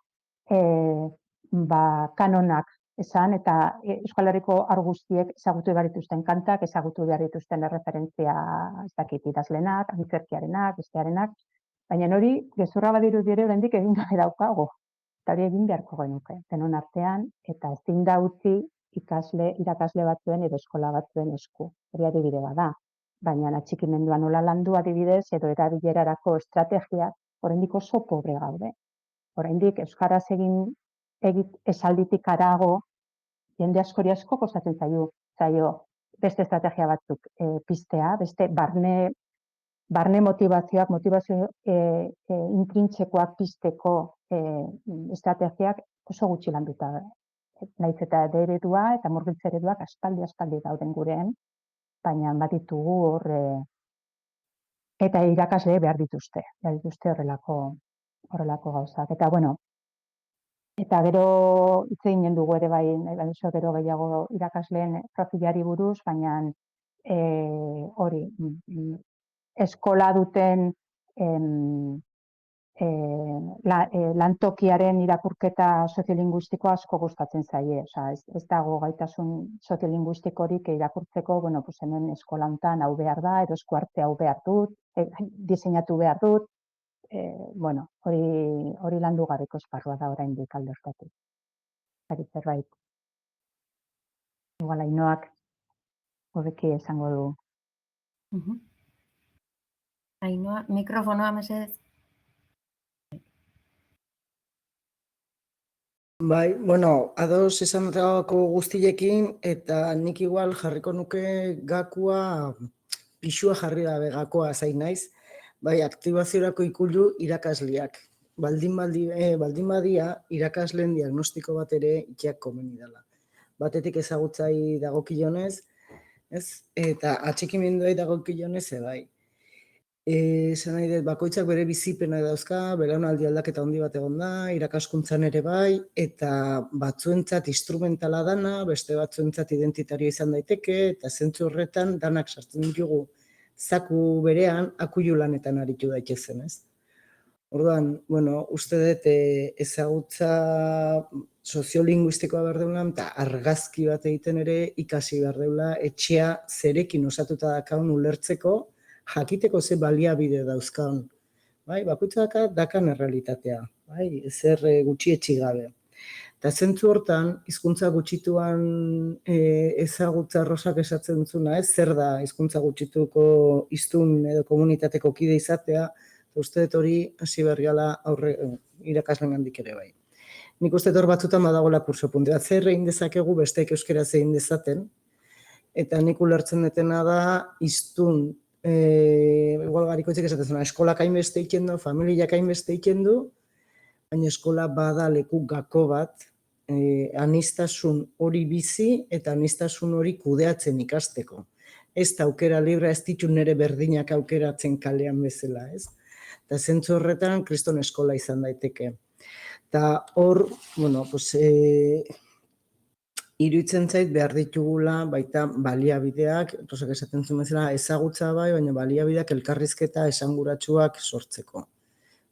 kanonak esan eta Euskal Herriko haur guztiek ezagutu behar dituzten kantak, ezagutu behar dituzten erreferentzia ez dakit idazlenak, antzerkiarenak, bestearenak, baina hori gezurra badiru dire oraindik egin gabe daukago. Eta hori egin beharko genuke, denon artean, eta ezin da utzi irakasle batzuen edo eskola batzuen esku. Hori adibide bada. Baina atxikimendua nola landu adibidez edo erabilerarako estrategiak oraindik oso pobre gaude. Oraindik euskaraz egin esalditik harago jende askori asko kostatzen zaio beste estrategia batzuk piztea, beste barne motivazio intrintsekoak pizteko estrategiak oso gutxi landuta. Nahiz eta eredua eta murgiltze ereduak aspaldi dauden gureen, baina bat ditugu hor eta irakasle behar dituzte horrelako gauzak. Eta bueno, eta gero hitz egin dugu ere bai, gero gehiago irakasleen profilari buruz, baina hori eskola duten lantokiaren irakurketa soziolinguistikoa asko gustatzen zaie. Ez dago gaitasun soziolinguistikorik irakurtzeko, hemen eskola honetan hau behar da, edo esku arte hau behar dut, diseinatu behar dut, hori landu gabeko esparrua da oraindik alde horretatik. Zerbait. Igual Ainoak hobeki esango du. Ainoa, mikrofonoa mesedez. Bai, ados esan dutako guztiekin, eta nik igual jarriko nuke gakua, pixua jarri dabe gakoa zain naiz, bai, aktibaziorako ikulu irakasleak. Baldin badia, irakasleen diagnostiko bat ere itxeak komeni dela. Batetik ezagutzai dagokionez, eta atxikimenduai dagokionez, bai. Esan nahi dut, bakoitzak bere bizipena dauzka, belaunaldi aldaketa handi bat egon da, irakaskuntzan ere bai, eta batzuentzat instrumentala dana, beste batzuentzat identitaria izan daiteke, eta zentzu horretan danak sartzen ditugu zaku berean akuilu lanetan aritu daitezen, ez? Orduan, uste dut ezagutza soziolinguistikoa behar deula, eta argazki bat egiten ere ikasi behar deula, etxea zerekin osatuta dakaun ulertzeko, jakiteko ze baliabide dauzkaun. Bakoitzak dakan errealitatea, ezer gutxietsi gabe. Eta zentzu hortan, hizkuntza gutxituan ezagutza Rosak esatzen duzuna, zer da hizkuntza gutxituko hiztun edo komunitateko kide izatea, eta uste dut hori hasi behar gala irakasleen handik ere bai. Nik uste dut hor batzutan badagoela kurso puntu bat, zer egin dezakegu besteek euskaraz egin dezaten, eta nik ulertzen detena da hiztun igual Garikoetxek esaten zuen, eskolak hainbeste egiten du, familiak hainbeste egiten du, baina eskola bada leku gako bat, aniztasun hori bizi eta aniztasun hori kudeatzen ikasteko. Ez da aukera libra, ez ditu nire berdinak aukeratzen kalean bezala, ez? Eta zentzu horretan, kriston eskola izan daiteke. Eta hor, bueno, pues, iruditzen zait behar ditugula baita baliabideak, Rosak esaten zuen bezala ezagutza bai, baina baliabideak elkarrizketa esanguratsuak sortzeko.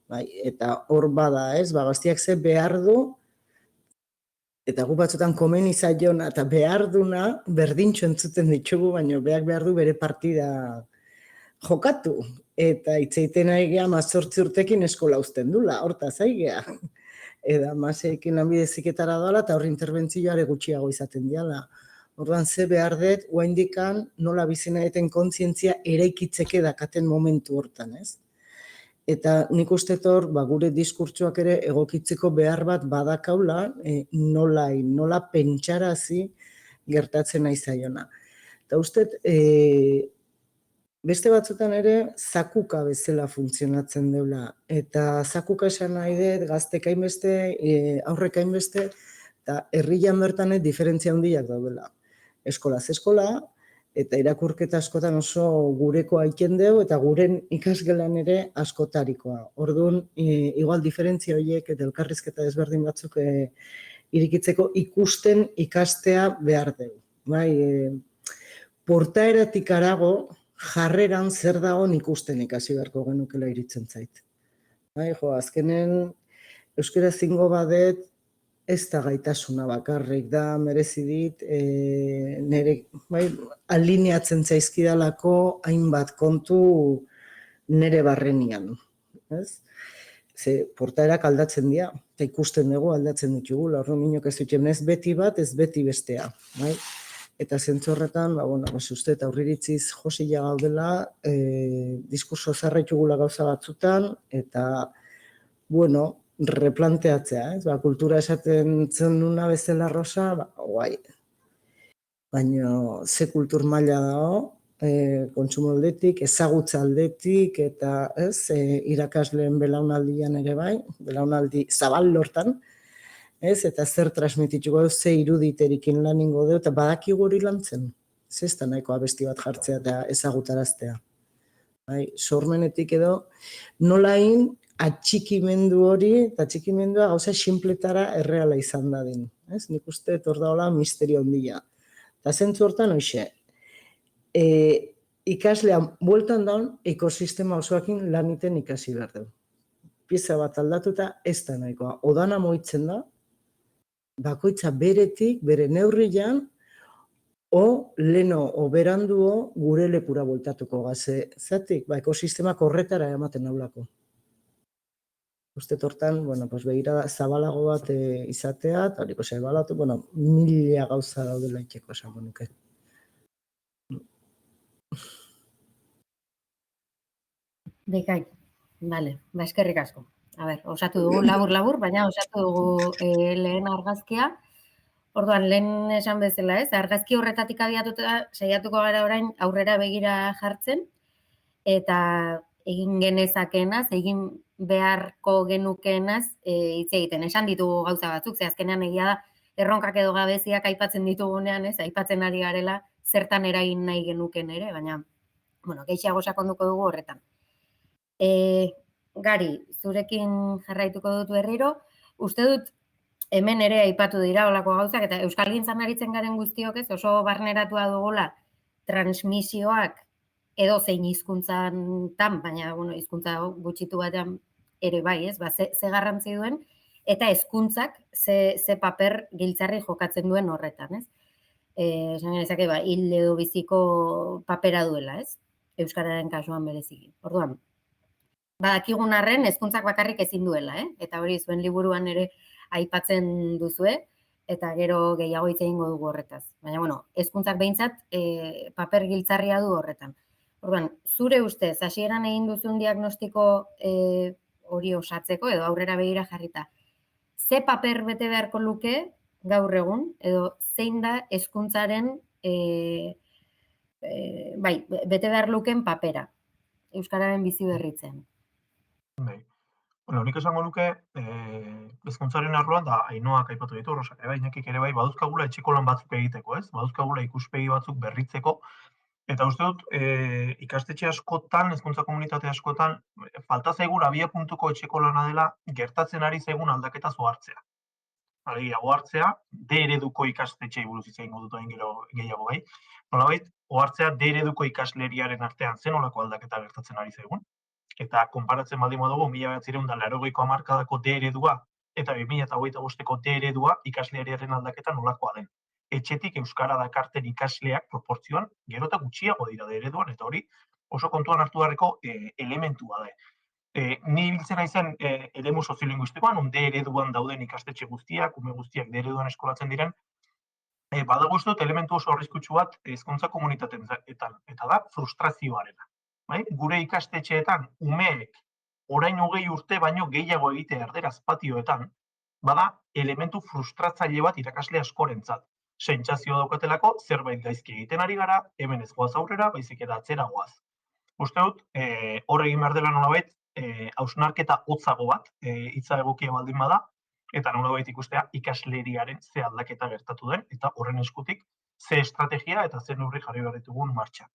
Bai, eta hor bada, ez? Ba, gaztiak ze behar du, eta gu batzutan komeni zaiona eta behar duna berdintxo entzuten ditugu, baina behar du bere partida jokatu. Eta itzeiten nahi geha 18 urtekin eskola uzten dula, hortaz aigea. Eta maseekin lanbide heziketara doala eta hor interbentzioare gutxiago izaten diala. Orduan ze behar dut, oraindikan nola bizi nahi duten kontzientzia eraikitzeke dakaten momentu hortan, ez? Eta nik uste hor, gure diskurtsoak ere egokitzeko behar bat badakaula, nola pentsarazi gertatzen nahi zaiona. Eta uste, beste batzutan ere zakuka bezala funtzionatzen deula. Eta zakuka esan nahi dut, gaztek hainbeste, aurrek hainbeste, eta herrian bertan diferentzia handiak daudela. Eskolaz eskola, eta irakurketa askotan oso gureko aiken dugu, eta guren ikasgelan ere askotarikoa. Orduan, igual diferentzia horiek eta elkarrizketa desberdin batzuk irikitzeko ikusten ikastea behar dugu. Bai, portaeratik harago, jarreran zer dagoen ikusten ikasi beharko genukela iritzen zait. Bai, azkenen euskara zingo badet, ez da gaitasuna bakarrik da, merezi dit, nire alineatzen zaizkidalako hainbat kontu nire barrenian. Ze portaerak aldatzen dira, eta ikusten dugu aldatzen ditugu, orduan minok ez duten ez beti bat, ez beti bestea. Eta zentzu horretan, uste eta aurriritziz josila gaudela, diskurso zarraitugula gauza batzutan, eta, bueno, replanteatzea, ez? Kultura esaten zen nuna bezala Rosa, guai. Baina ze kultur maila dago, kontsumo aldetik, ezagutza aldetik, eta irakasleen belaunaldian ere bai, belaunaldi zabal lortan, eta zer transmitituko du, ze iruditerikin lan ingo du, eta badakigu hori lantzen. Ez da nahiko abesti bat jartzea eta ezagutaraztea. Sormenetik edo, nolain atxikimendu hori, eta atxikimendua gauza sinpletara erreala izan dadin. Nik uste hor daola misterio handia. Eta zentzu hortan, hoxe, ikaslean bueltan daun ekosistema osoakin lan iten ikasi behar du. Pieza bat aldatuta ez da nahikoa. Odana moitzen da, bakoitza beretik, bere neurrian, leno, beranduo gure lekura bueltatuko gaze. Zatik, ekosistemak horretara ematen naulako. Uste hortan, behira zabalago bat izatea, eta hori ebalatu, mila gauza daudela itxeko esango nuke. Bikain, bale, eskerrik asko. Osatu dugu labur-labur, baina osatu dugu lehen argazkia. Orduan, lehen esan bezala, argazki horretatik abiatuta saiatuko gara orain aurrera begira jartzen, eta egin genezakenaz, egin beharko genukeenaz hitz egiten. Esan ditugu gauza batzuk, ze azkenean egia da, erronkak edo gabeziak aipatzen ditugunean, aipatzen ari garela, zertan eragin nahi genuken ere, baina, gehiago sakonduko dugu horretan. Gari, zurekin jarraituko dut berriro, uste dut hemen ere aipatu dira olako gauzak, eta euskalgintzan aritzen garen guztiok ez, oso barneratua dugula transmisioak edo zein hizkuntzan, baina hizkuntza gutxitu batean ere bai, ez, ze garrantzi duen, eta hezkuntzak ze paper giltzarri jokatzen duen horretan, ez. Esan genezake, hil edo biziko papera duela, ez, euskararen kasuan bereziki. Orduan, badakigun arren hezkuntzak bakarrik ezin duela, eta hori zuen liburuan ere aipatzen duzue, eta gero gehiago hitz egingo dugu horretaz. Baina, hezkuntzak behintzat paper giltzarria du horretan. Orduan, zure ustez, hasieran egin duzun diagnostiko hori osatzeko, edo aurrera begira jarrita, ze paper bete beharko luke gaur egun, edo zein da hezkuntzaren bai, bete behar luken papera, euskararen bizi berritzen. Bai. Bueno, nik esango nuke, hezkuntzaren arloan, da Ainoak aipatu ditu, Rosak ere bai, Iñakik ere bai, baduzkagula etxeko lan batzuk egiteko, ez? Baduzkagula ikuspegi batzuk berritzeko, eta uste dut, ikastetxe askotan, hezkuntza komunitate askotan, falta zaigun abiapuntuko etxeko lana dela gertatzen ari zaigun aldaketa ohartzea. Alegia, ohartzea, D ereduko ikastetxeei buruz hitz egingo dut orain gero gehiago bai. Nolabait, ohartzea D ereduko ikasleriaren artean zen nolako aldaketa gertatzen ari zaigun. Eta konparatzen baldin badugu 1980ko hamarkadako D eredua eta 2025ko D eredua ikasleriaren aldaketa nolakoa den. Etxetik euskara dakarten ikasleak proportzioan gero eta gutxiago dira D ereduan eta hori oso kontuan hartu beharreko elementua da. Ni ibiltzen naizen eremu soziolinguistikoan, D ereduan dauden ikastetxe guztiak, ume guztiak D ereduan eskolatzen diren, badago uste dut elementu oso arriskutsu bat hezkuntza komunitateetan, eta da frustrazioarena. Bai? Gure ikastetxeetan umeek orain 20 urte baino gehiago egite erderaz patioetan, bada elementu frustratzaile bat irakasle askorentzat. Sentsazio daukatelako zerbait gaizki egiten ari gara, hemen ez goaz aurrera, baizik eta atzera goaz. Uste dut, hor egin behar dela nolabait, hausnarketa hotzago bat, hitza egokia baldin bada, eta nolabait ikustea ikasleriaren ze aldaketa gertatu den, eta horren eskutik ze estrategia eta ze neurri jarri behar ditugun martxan.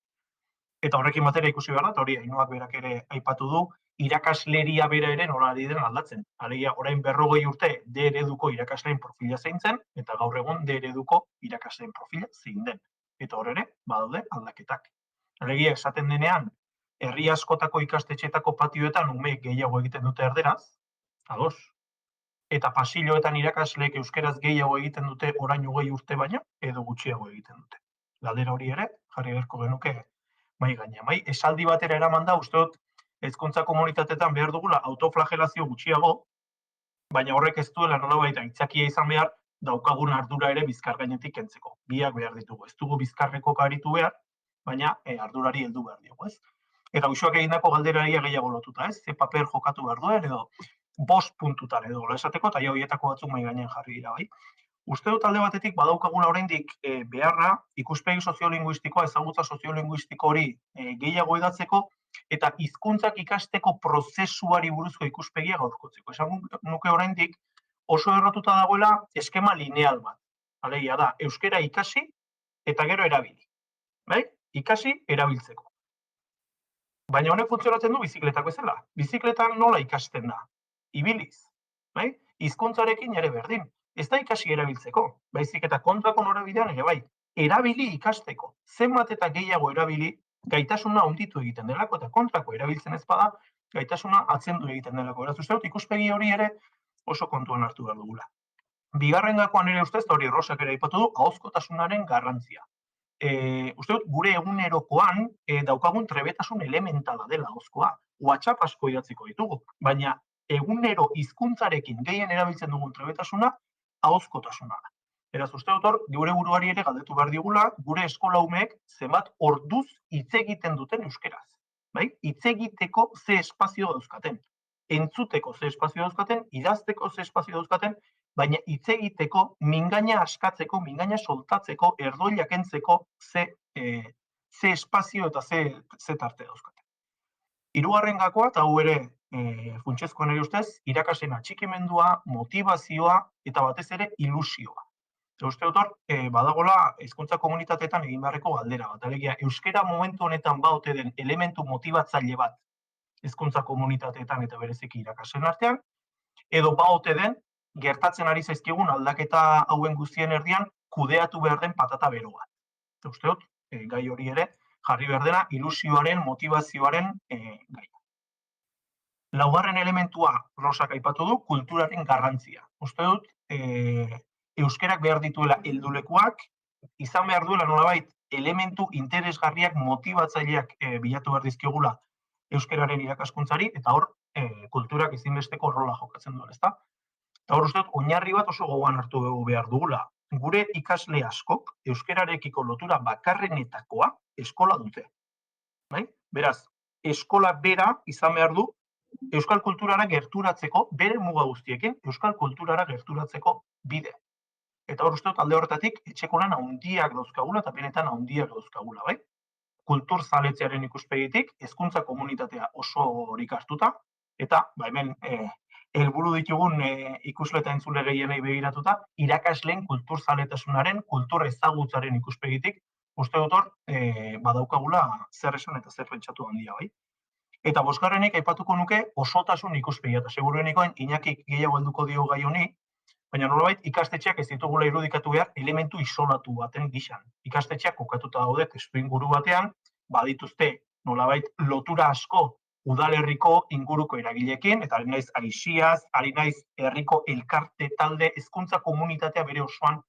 Eta horrekin batera ikusi behar da, hori Ainoak berak ere aipatu du, irakasleria bera ere nola ari den aldatzen. Alegia, orain 40 urte D ereduko irakasleen profila zein zen, eta gaur egun D ereduko irakasleen profila zein den. Eta hor ere, badaude aldaketak. Alegia, esaten denean, herri askotako ikastetxeetako patioetan umeek gehiago egiten dute erderaz, ados. Eta pasilloetan irakasleek euskeraz gehiago egiten dute orain 20 urte baino, edo gutxiago egiten dute. Galdera hori ere, jarri beharko genuke mai gainean. Bai, esaldi batera eraman da, uste dut, hezkuntza komunitateetan behar dugula autoflagelazio gutxiago, baina horrek ez duela nolabait aitzakia izan behar, daukagun ardura ere bizkar gainetik kentzeko. Biak behar ditugu. Ez dugu bizkarreko aritu behar, baina ardurari heldu behar diogu, ez? Eta uxoak egindako galderaria gehiago lotuta, ez? Ze paper jokatu behar duen, edo 5 puntutan edo esateko, eta horietako batzuk mai gainean jarri dira, bai? Uste dut alde batetik badaukagula oraindik beharra ikuspegi soziolinguistikoa, ezagutza soziolinguistiko hori gehiago edatzeko eta hizkuntzak ikasteko prozesuari buruzko ikuspegia gaurkotzeko. Esan nuke oraindik oso errotuta dagoela eskema lineal bat. Alegia da, euskera ikasi eta gero erabili. Bai? Ikasi erabiltzeko. Baina honek funtzionatzen du bizikletak bezala. Bizikletan nola ikasten da? Ibiliz. Bai? Hizkuntzarekin ere berdin. Ez da ikasi erabiltzeko, baizik eta kontrako norabidean ere bai. Erabili ikasteko. Zenbat eta gehiago erabili, gaitasuna handitu egiten delako, eta kontrako erabiltzen ez bada, gaitasuna atzendu egiten delako. Beraz, uste dut, ikuspegi hori ere oso kontuan hartu behar dugula. Bigarren gakoan ere ustez, hori Rosak ere aipatu du, ahozkotasunaren garrantzia. Uste dut, gure egunerokoan daukagun trebetasun elementala dela ahozkoa. WhatsApp asko idatziko ditugu, baina egunero hizkuntzarekin gehien erabiltzen dugun trebetasuna ahozkotasuna da. Beraz, uste dut hor, gure buruari ere galdetu behar digula, gure eskola umeek zenbat orduz hitz egiten duten euskeraz. Bai? Hitz egiteko ze espazio dauzkaten. Entzuteko ze espazio dauzkaten, idazteko ze espazio dauzkaten, baina hitz egiteko, mingaina askatzeko, mingaina soltatzeko, erdoila kentzeko ze espazio eta ze tarte dauzkaten. Hirugarren gakoa, eta hau ere funtsezkoan ere ustez, irakasleen atxikimendua, motivazioa eta batez ere ilusioa. Uste dut hor, badagola hezkuntza komunitateetan egin beharreko galdera bat. Alegia, euskera momentu honetan baote den elementu motibatzaile bat hezkuntza komunitateetan eta bereziki irakasleen artean, edo baote den gertatzen ari zaizkigun aldaketa hauen guztien erdian kudeatu behar den patata bero bat. Uste dut, gai hori ere jarri behar dena ilusioaren, motivazioaren gaia. Laugarren elementua Rosak aipatu du, kulturaren garrantzia. Uste dut, euskerak behar dituela heldulekuak, izan behar duela nolabait elementu interesgarriak, motibatzaileak bilatu behar dizkiogula euskeraren irakaskuntzari, eta hor kulturak ezinbesteko rola jokatzen duen, ezta? Eta hor uste dut, oinarri bat oso gogoan hartu behar dugula. Gure ikasle askok euskerarekiko lotura bakarrenetakoa eskola dute. Bai? Beraz, eskola bera izan behar du euskal kulturara gerturatzeko, bere muga guztiekin, euskal kulturara gerturatzeko bide. Eta hor uste dut, alde horretatik, etxeko lan handiak dauzkagula eta benetan handiak dauzkagula, bai? kultur zaletzearen ikuspegitik, hezkuntza komunitatea oso horik hartuta, eta hemen helburu ditugun ikusle eta entzule gehienei begiratuta, irakasleen kultur zaletasunaren, kultur ezagutzaren ikuspegitik, uste dut hor, badaukagula zer esan eta zer pentsatu handia, bai. Eta bosgarrenik aipatuko nuke osotasun ikuspegia, eta seguruenikoen Iñakik gehiago helduko dio gai honi, baina nolabait ikastetxeak ez ditugula irudikatu behar elementu isolatu baten gizan. Ikastetxeak kokatuta daude testuinguru batean, badituzte nolabait lotura asko udalerriko inguruko eragileekin, eta ari naiz aixiaz, ari naiz herriko elkarte talde hezkuntza komunitatea bere osoan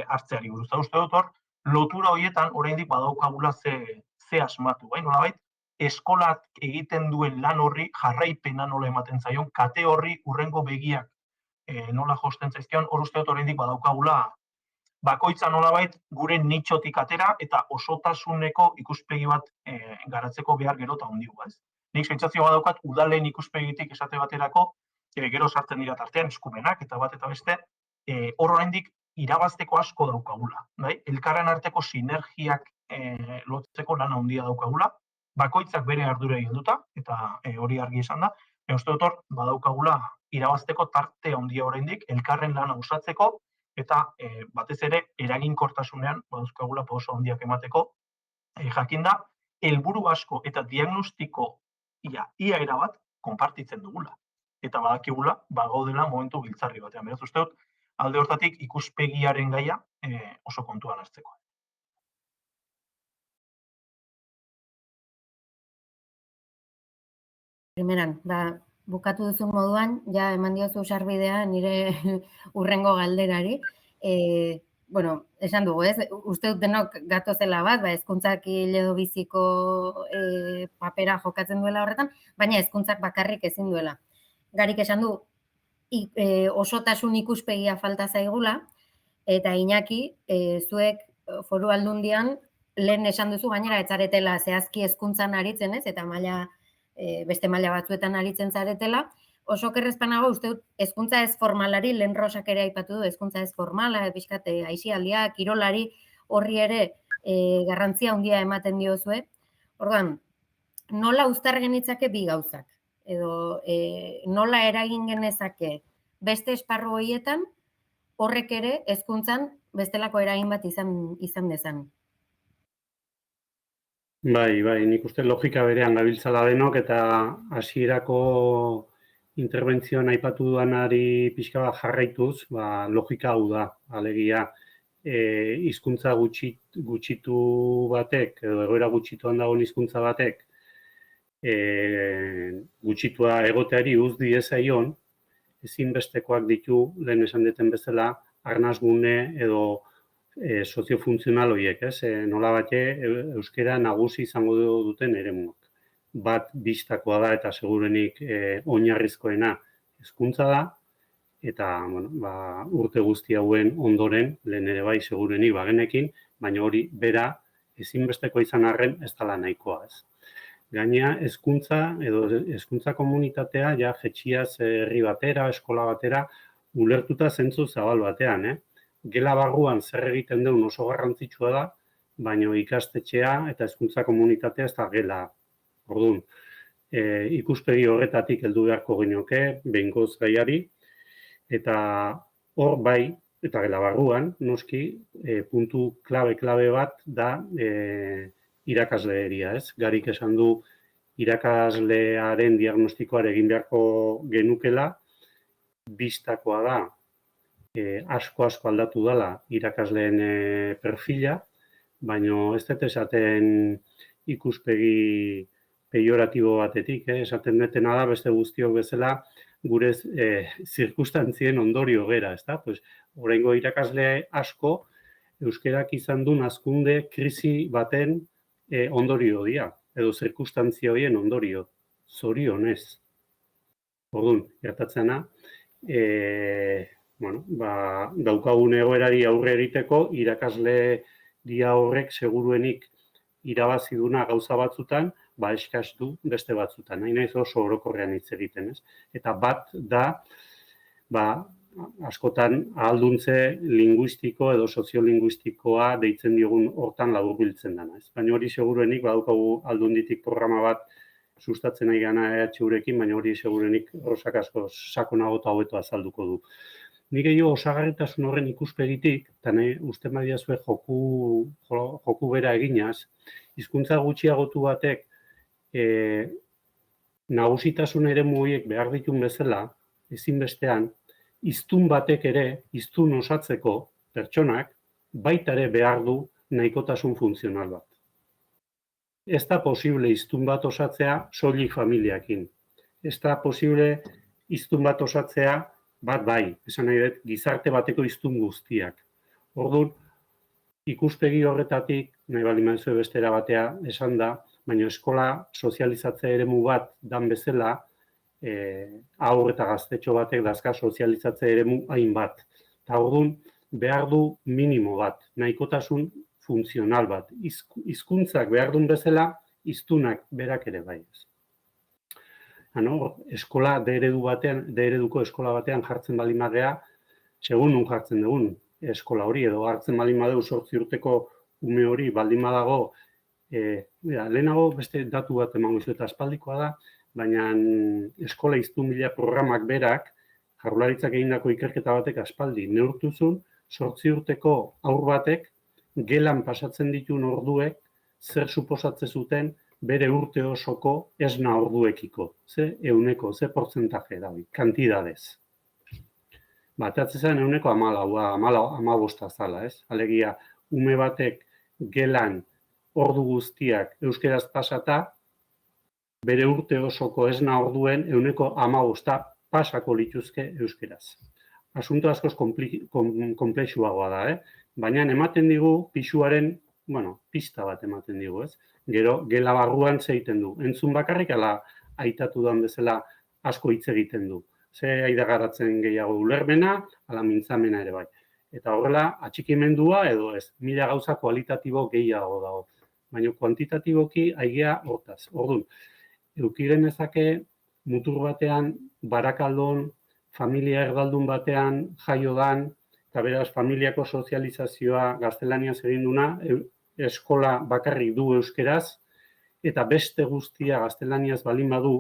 hartzeari buruz. Eta uste dut hor, lotura horietan oraindik badaukagula ze asmatu, bai, nolabait, eskolak egiten duen lan horri jarraipena nola ematen zaion, kate horri hurrengo begiak nola josten zaizkion, hor uste dut oraindik badaukagula bakoitza nolabait gure nitxotik atera eta osotasuneko ikuspegi bat garatzeko behar gero eta handiagoa, ez? Nik sentsazio badaukat udalen ikuspegitik esate baterako, gero sartzen dira tartean eskumenak eta bat eta beste, hor oraindik irabazteko asko daukagula, bai? Elkarren arteko sinergiak lotzeko lan handia daukagula, bakoitzak bere ardura helduta eta hori argi esan da, uste dut hor badaukagula irabazteko tarte handia oraindik, elkarren lana osatzeko eta batez ere eraginkortasunean badauzkagula pauso handiak emateko, jakinda helburu asko eta diagnostiko ia erabat konpartitzen dugula. Eta badakigula, bagaudela momentu giltzarri batean. Beraz, uste dut, alde hortatik ikuspegiaren gaia oso kontuan hartzeko. Primeran, bukatu duzun moduan, ja eman diozu sarbidea nire hurrengo galderari. Bueno, esan dugu, ez? Uste dut denok gatozela bat, hezkuntzak edo biziko papera jokatzen duela horretan, baina hezkuntzak bakarrik ezin duela. Garik esan du, osotasun ikuspegia falta zaigula, eta Iñaki, zuek Foru Aldundian lehen esan duzu gainera etzaretela zehazki hezkuntzan aritzen, ez? Eta beste maila batzuetan aritzen zaretela, oso kerrezpanago uste dut hezkuntza ez formalari, lehen Rosak ere aipatu du, hezkuntza ez formala, pixkat aisialdia, kirolari, horri ere garrantzia handia ematen diozue. Orduan, nola uztar genitzake bi gauzak? Edo nola eragin genezake beste esparru horietan, horrek ere hezkuntzan bestelako eragin bat izan dezan. Bai, nik uste logika berean gabiltzala denok eta hasierako interbentzioan aipatu duanari pixka bat jarraituz, logika hau da, alegia hizkuntza gutxitu batek, edo egoera gutxituan dagoen hizkuntza batek, gutxitua egoteari uz diezaion, ezinbestekoak ditu, lehen esan deten bezala, arnasgune edo soziofuntzional horiek, ez? Nola bate, euskera nagusi izango duten eremuak. Bat bistakoa da eta segurenik oinarrizkoena hezkuntza da, eta urte guzti hauen ondoren, lehen ere bai segurenik bagenekin, baina hori bera ezinbesteko izan arren ez dela nahikoa, ez? Gainea, hezkuntza komunitatea, ja jetxiaz herri batera, eskola batera, ulertuta zentzu zabal batean, Gela barruan zer egiten duen oso garrantzitsua da, baina ikastetxea eta hezkuntza komunitatea ez da gela. Orduan, ikuspegi horretatik heldu beharko genioke, behingoz gaiari, eta hor bai, eta gela barruan, noski, puntu klabe bat da irakasleeria, ez? Garik esan du irakaslearen diagnostikoare egin beharko genukela, bistakoa da, asko aldatu dela irakasleen perfila, baina ez dut esaten ikuspegi peioratibo batetik, esaten detena da beste guztiok bezala gure zirkustantzien ondorio gera, ezta? Oraingo irakasle asko euskerak izan duen hazkunde krisi baten ondorio dira, edo zirkustantzia horien ondorio, zorionez. Orduan, gertatzena, daukagun egoerari aurre egiteko, irakasle dia horrek seguruenik irabaziduna gauza batzutan, eskastu beste batzutan. Nahi naiz oso orokorrean hitz egiten, ez? Eta bat da, askotan ahalduntze linguistiko edo soziolinguistikoa deitzen diogun hortan laburbiltzen dana. Baina hori seguruenik badaukagu Aldunditik programa bat sustatzen nahi gana EHUrekin, baina hori seguruenik Rosak asko sakonago eta hobeto azalduko du. Nik gehiago osagarritasun horren ikuspegitik, eta uste badiazue joku bera eginaz, hizkuntza gutxiagotu batek nagusitasun eremu horiek behar ditun bezala, ezinbestean, hiztun batek ere, hiztun osatzeko pertsonak, baita ere behar du nahikotasun funtzional bat. Ez da posible hiztun bat osatzea soilik familiakin. Ez da posible hiztun bat osatzea bat bai, esan nahi dut, gizarte bateko hiztun guztiak. Orduan, ikuspegi horretatik, nahi baldin baduzue bestera batea esan da, baina eskola sozializatze eremu bat dan bezala, haur eta gaztetxo batek dazka sozializatze eremu hainbat. Eta orduan, behar du minimo bat, nahikotasun funtzional bat. Hizkuntzak behar duen bezala, hiztunak berak ere bai. Eskola D-ereduko eskola batean jartzen baldin badea, segun nun jartzen dugun eskola hori, edo hartzen baldin badeu 8 urteko ume hori baldin badago, lehenago beste datu bat emango izu eta aspaldikoa da, baina eskola hiztun bila programak berak, Jaurlaritzak egindako ikerketa batek aspaldi neurtuzun, 8 urteko haur batek gelan pasatzen dituen orduek zer suposatze zuten bere urte osoko esna orduekiko. Ze euneko, ze portzentaje da hori, kantidadez. Batatzen euneko 15 zala, ez? Alegia, ume batek gelan ordu guztiak euskeraz pasata, bere urte osoko esna orduen euneko 15 pasako lituzke euskeraz. Asunto askoz komplexuagoa da, baina ematen digu pisuaren, pista bat ematen digu, ez? Gero, gela barruan zeiten du. Entzun bakarrik, ala aitatu dan bezala asko hitz egiten du. Ze aidagaratzen gehiago ulermena, ala mintzamena ere bai. Eta horrela, atxikimendua edo ez, 1000 gauza kualitatibo gehiago dago. Baina kuantitatiboki aigea hortaz. Orduan, eukiren ezake mutur batean, Barakaldon, familia erdaldun batean jaio dan, eta beraz familiako sozializazioa gaztelaniaz egin duna, eskola bakarrik du euskeraz, eta beste guztia gaztelaniaz balin badu,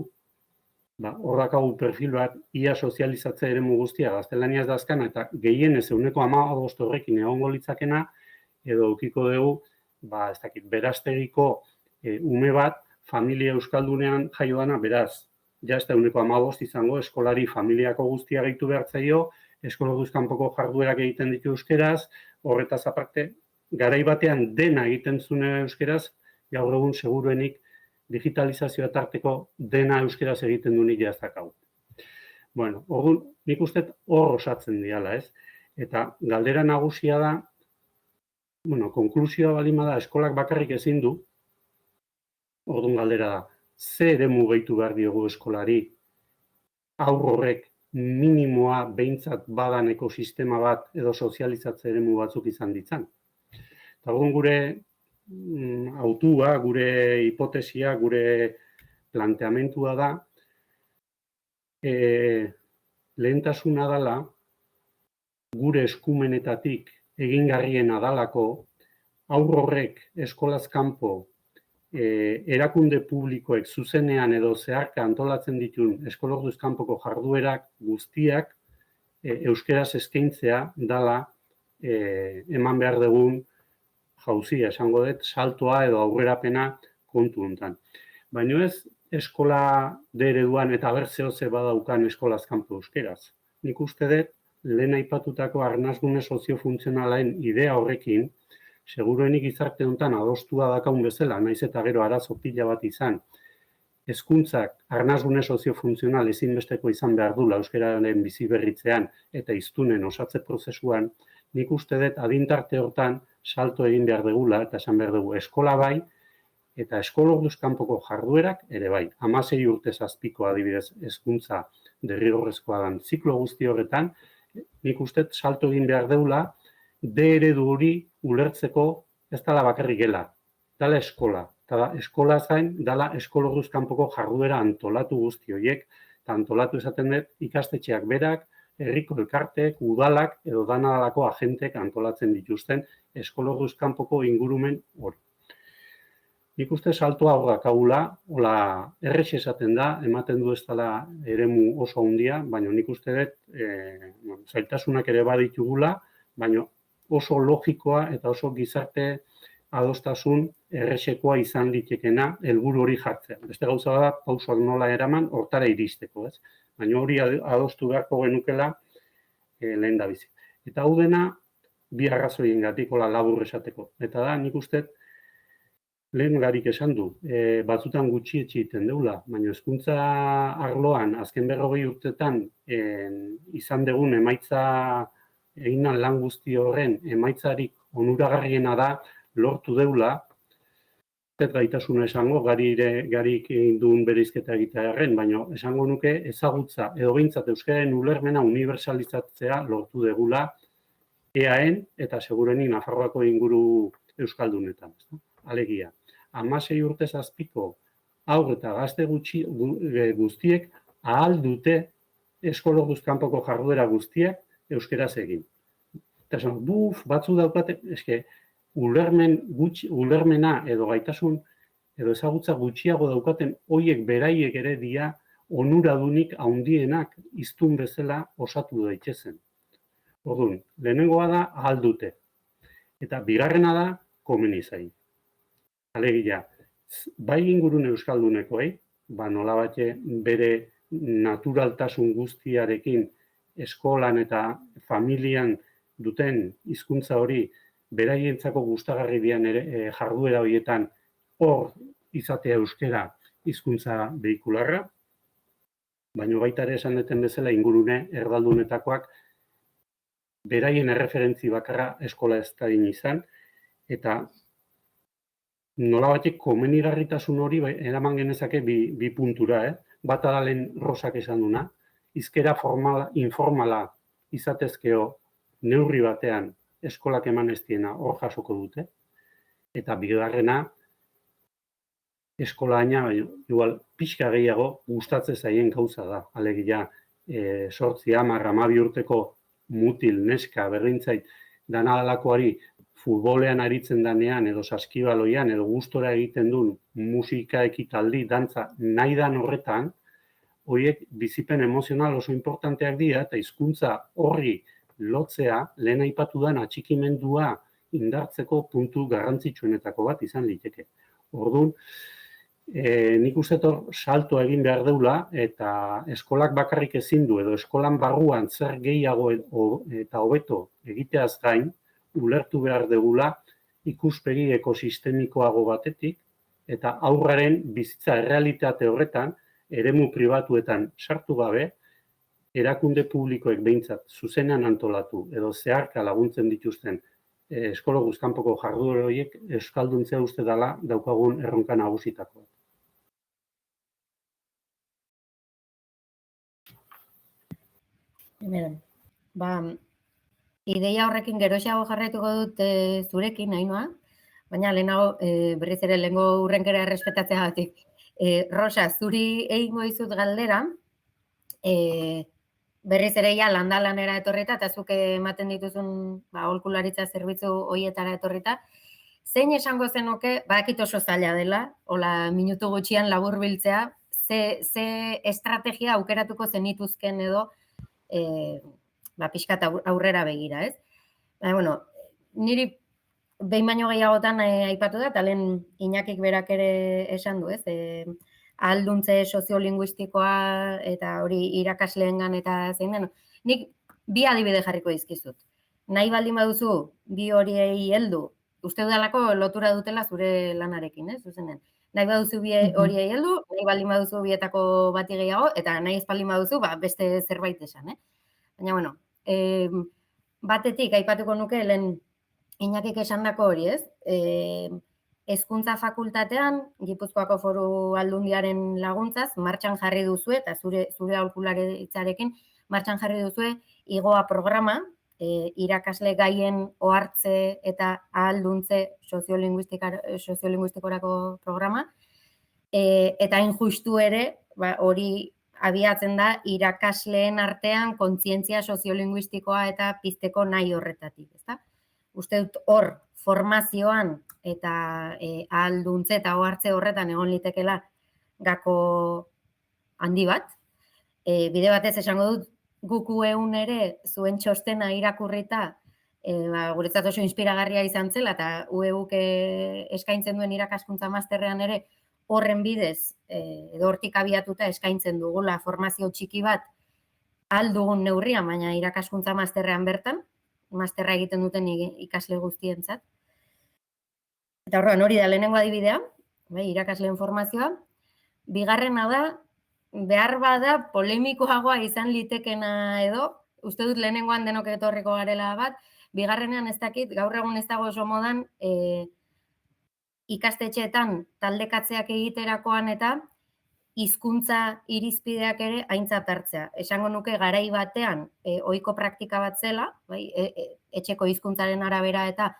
horrakagu perfil bat, ia sozializatze eremu guztia gaztelaniaz dazkana, eta gehienez euneko 15 horrekin egongo litzakena, edo eukiko dugu, ez dakit, beraztegiko ume bat, familia euskaldunean jaio dana, beraz, ja ez da euneko 15 izango, eskolari familiako guztia gehitu behartzaio, eskola kanpoko jarduerak egiten ditu euskeraz, horretaz aparte, garai batean dena egiten zuen euskeraz, gaur egun seguruenik digitalizazioa tarteko dena euskeraz egiten duenik jaztakau. Bueno, orduan, nik uste hor osatzen diala, ez? Eta galdera nagusia da, konklusioa balin bada eskolak bakarrik ezin du, orduan galdera da, ze eremu gehitu behar diogu eskolari, haur horrek minimoa behintzat badan ekosistema bat edo sozializatze eremu batzuk izan ditzan. Eta gure autua, gure hipotesia, gure planteamentua da, lehentasuna dela, gure eskumenetatik egingarriena dalako, haur horrek eskolaz kanpo erakunde publikoek zuzenean edo zeharka antolatzen dituen eskolorduz kanpoko jarduerak guztiak euskeraz eskaintzea dala eman behar dugun jauzia, esango dut, saltoa edo aurrerapena kontu hontan. Baina ez eskola D-ereduan eta bertzeo ze badaukan eskolaz kanpo euskeraz. Nik uste dut, lehen aipatutako arnasgune soziofuntzionalen idea horrekin, seguruenik gizarte honetan adostua dakaun bezala, naiz eta gero arazo pila bat izan, hezkuntzak arnasgune soziofuntzional ezinbesteko izan behar dula euskararen bizi berritzean eta hiztunen osatze prozesuan, nik uste dut adintarte hortan salto egin behar degula eta esan behar dugu eskola bai eta eskolorduz kanpoko jarduerak ere bai. 16 urte zazpiko adibidez hezkuntza derrigorrezkoa dan ziklo guzti horretan, nik uste dut salto egin behar degula D-eredu hori ulertzeko ez dala bakarrik gela, dala eskola. Eta eskola zain, dala eskolorduz kanpoko jarduera antolatu guzti horiek, eta antolatu esaten dut ikastetxeak berak, herriko elkarteek, udalak edo danadalako agentek antolatzen dituzten eskologuz kanpoko ingurumen hori. Nik uste saltoa hor dakagula, hola errex esaten da, ematen du ez dela eremu oso handia, baina nik uste dut zailtasunak ere baditugula, baina oso logikoa eta oso gizarte adostasun errexekoa izan litekena helburu hori jartzea. Beste gauza da, pausoak nola eraman, hortara iristeko, ez? Baina hori adostu beharko genukela lehen da bizi. Eta hau dena, bi arrazoiengatik hola labur esateko. Eta da, nik uste lehen garik esan du, batzutan gutxietsi egiten deula, baina hezkuntza arloan azken 40 urtetan izan dugun emaitza eginan lan guzti horren emaitzarik onuragarriena da lortu deula, ez gaitasuna esango, garik egin duen bereizketa egitearen, baina esango nuke ezagutza edo behintzat euskararen ulermena universalizatzea lortu degula EAen eta segurenik Nafarroako inguru euskaldunetan. Alegia, 16 urte zazpiko haur eta gazte guztiek ahal dute eskologuz kanpoko jarduera guztiak euskeraz egin. Eta esan, batzu daukate, eske, ulermena edo gaitasun edo ezagutza gutxiago daukaten hoiek beraiek ere dira onuradunik handienak hiztun bezala osatu daitezen. Orduan, lehenengoa da ahal dute. Eta bigarrena da komeni zain. Alegia, bai ingurune euskaldunekoei, nolabait bere naturaltasun guztiarekin eskolan eta familian duten hizkuntza hori beraientzako gustagarri dian jarduera horietan hor izatea euskera hizkuntza behikularra, baina baita ere esan deten bezala ingurune erdaldunetakoak beraien erreferentzi bakarra eskola ez da izan, eta nolabait komenigarritasun hori eraman genezake bi puntura, bata da lehen Rosak esan duna, hizkera informala izatezkeo neurri batean eskolak eman ez diena hor jasoko dute, eta bigarrena eskolaina, igual pixka gehiago gustatzen zaien gauza da. Alegia, 8, 10, 12 urteko mutil, neska, berdintzait, danadalakoari futbolean aritzen danean edo saskibaloian edo gustora egiten duen musika, ekitaldi, dantza, nahi dan horretan, horiek bizipen emozional oso importanteak dira eta hizkuntza horri lotzea lehen aipatu den atxikimendua indartzeko puntu garrantzitsuenetako bat izan liteke. Orduan, nik uste salto egin behar deula eta eskolak bakarrik ezin du edo eskolan barruan zer gehiago eta hobeto egiteaz gain, ulertu behar degula ikuspegi ekosistemikoago batetik eta aurraren bizitza errealitate horretan eremu pribatuetan sartu gabe, erakunde publikoek behintzat zuzenean antolatu edo zeharka laguntzen dituzten eskologuz kanpoko jarduera horiek euskalduntzea uste dela daukagun erronka nagusitakoa. Ideia horrekin geroxeago jarraituko dut zurekin, Ainhoa, baina lehenago berriz ere lehengo urrenkera errespetatzeagatik. Rosa, zuri egingo dizut galdera, berriz ere landalanera etorrita, eta zuk ematen dituzun aholkularitza zerbitzu horietara etorrita, zein esango zenuke, badakit oso zaila dela, hola minutu gutxian labur biltzea, ze estrategia aukeratuko zenituzken edo pixkat aurrera begira, ez? Niri behin baino gehiagotan aipatu da, eta lehen Iñakik berak ere esan du, ez? Ahalduntze soziolinguistikoa eta hori irakasleengan eta zein den. Nik bi adibide jarriko dizkizut. Nahi baldin baduzu bi horiei heldu, uste dudalako lotura dutela zure lanarekin, ez? Zuzenen. Nahi baduzu bi horiei heldu, nahi baldin baduzu bietako bati gehiago, eta nahi ez baldin baduzu beste zerbait esan, Baina, batetik aipatuko nuke lehen Iñakik esandako hori, ez? Hezkuntza fakultatean, Gipuzkoako Foru Aldundiaren laguntzaz, martxan jarri duzue, eta zure aholkularitzarekin, martxan jarri duzue igoa programa, irakasle gaien ohartze eta ahalduntze soziolinguistikorako programa, eta hain justu ere, hori abiatzen da irakasleen artean kontzientzia soziolinguistikoa eta pizteko nahi horretatik, ezta? Uste dut hor formazioan eta ahalduntze eta ohartze horretan egon litekela gako handi bat. Bide batez esango dut, guk UEUn ere zuen txostena irakurrita guretzat oso inspiragarria izan zela, eta UEUk eskaintzen duen irakaskuntza masterrean ere horren bidez, edo hortik abiatuta eskaintzen dugula formazio txiki bat aldugun neurrian, baina irakaskuntza masterrean bertan, masterra egiten duten ikasle guztientzat. Eta horrean hori da lehenengo adibidea, irakasleen formazioa. Bigarrena da, behar bada polemikoagoa izan litekena edo, uste dut lehenengoan denok etorriko garela bat, bigarrenean ez dakit, gaur egun ez dago oso modan, ikastetxeetan taldekatzeak egiterakoan eta hizkuntza irizpideak ere aintzat hartzea. Esango nuke garai batean ohiko praktika bat zela, etxeko hizkuntzaren arabera eta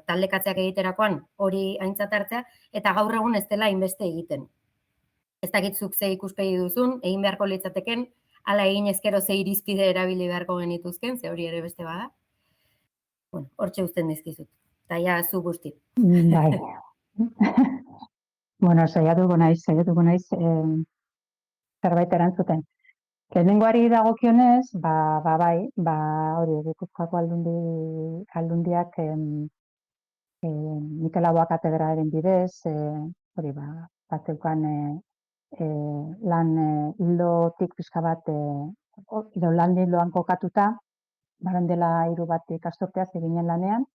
taldekatzeak egiterakoan hori aintzat hartzea, eta gaur egun ez dela hainbeste egiten. Ez dakitzuk ze ikuspegi duzun, egin beharko litzateken, ala egin ezkero ze irizpide erabili beharko genituzken, ze hori ere beste bada. Bueno, hortxe uzten dizkizut. Eta ja, zu guzti. Bai. Bueno, saiatuko naiz zerbait erantzuten. Lehenengoari dagokionez, bai, hori, Gipuzkoako aldundiak Mikel Laboa katedraren bidez, hori, batzeukan lan hildotik pixka bat, edo lan hildoan kokatuta, baren dela 3 bat ikasturteaz eginen lanean.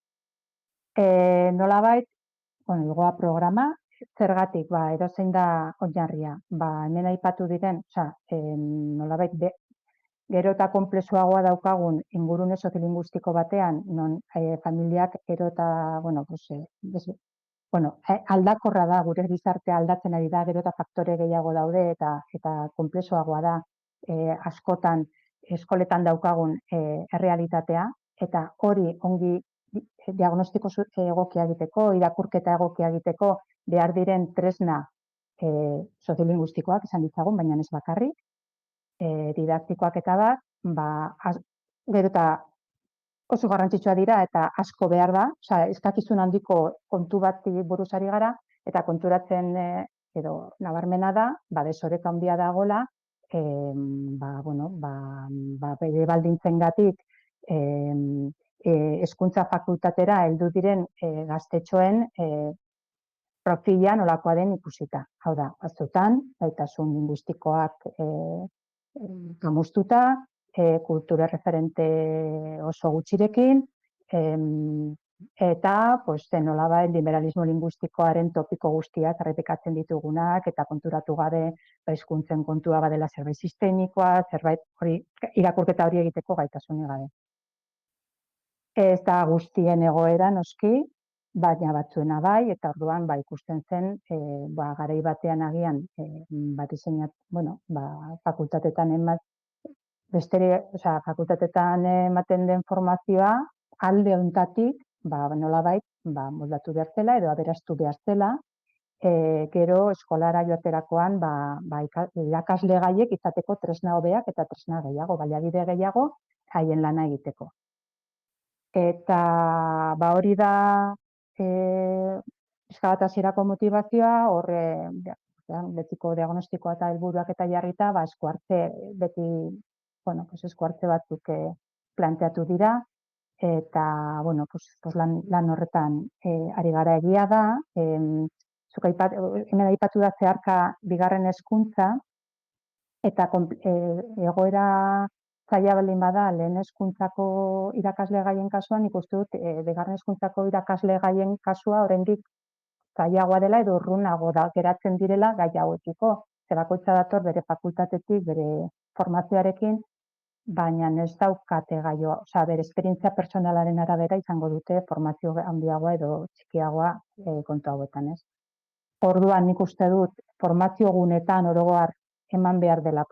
Nolabait, igoa programa, zergatik, edozein da oinarria. Hemen aipatu diren, nolabait, gero eta konplexuagoa daukagun ingurune soziolinguistiko batean, non familiak gero eta, aldakorra da, gure gizartea aldatzen ari da, gero eta faktore gehiago daude eta konplexuagoa da askotan eskoletan daukagun errealitatea, eta hori ongi diagnostiko egokia egiteko, irakurketa egokia egiteko, behar diren tresna soziolinguistikoak izan ditzagun, baina ez bakarrik, didaktikoak eta gero eta oso garrantzitsua dira eta asko behar da, eskakizun handiko kontu bat buruz ari gara, eta konturatzen edo nabarmena da, desoreka handia dagoela, bere baldintzengatik hezkuntza fakultatera heldu diren gaztetxoen profila nolakoa den ikusita. Hau da, batzutan, gaitasun linguistikoak kamustuta, kultura referente oso gutxirekin, eta nolabait liberalismo linguistikoaren topiko guztiak errepikatzen ditugunak, eta konturatu gabe hizkuntzen kontua badela zerbait sistemikoa, zerbait irakurketa hori egiteko gaitasunik gabe. Ez da guztien egoera noski, baina batzuena bai, eta orduan ikusten zen, garai batean agian, fakultatetan fakultatetan ematen den formazioa, alde honetatik, nolabait, moldatu behar zela, edo aberastu behar zela, gero eskolara joaterakoan, irakasle gaiek izateko tresna hobeak eta tresna gehiago, baliabide gehiago, haien lana egiteko. Eta hori da pixka bat hasierako motivazioa, horre betiko diagnostikoa eta helburuak eta jarrita, eskuartze beti, eskuartze batzuk planteatu dira, eta lan horretan ari gara egia da, hemen aipatu da zeharka bigarren hezkuntza, eta egoera zaila baldin bada lehen hezkuntzako irakasle gaien kasuan, ikuste dut bigarren hezkuntzako irakasle gaien kasua oraindik zailagoa dela edo urrunago da geratzen direla gai hauekiko. Bakoitza dator bere fakultatetik, bere formazioarekin, baina ez daukate gaioa, bere esperientzia pertsonalaren arabera izango dute formazio handiagoa edo txikiagoa kontu hauetan, ez? Orduan nik uste dut formazio gunetan orogoar eman behar dela,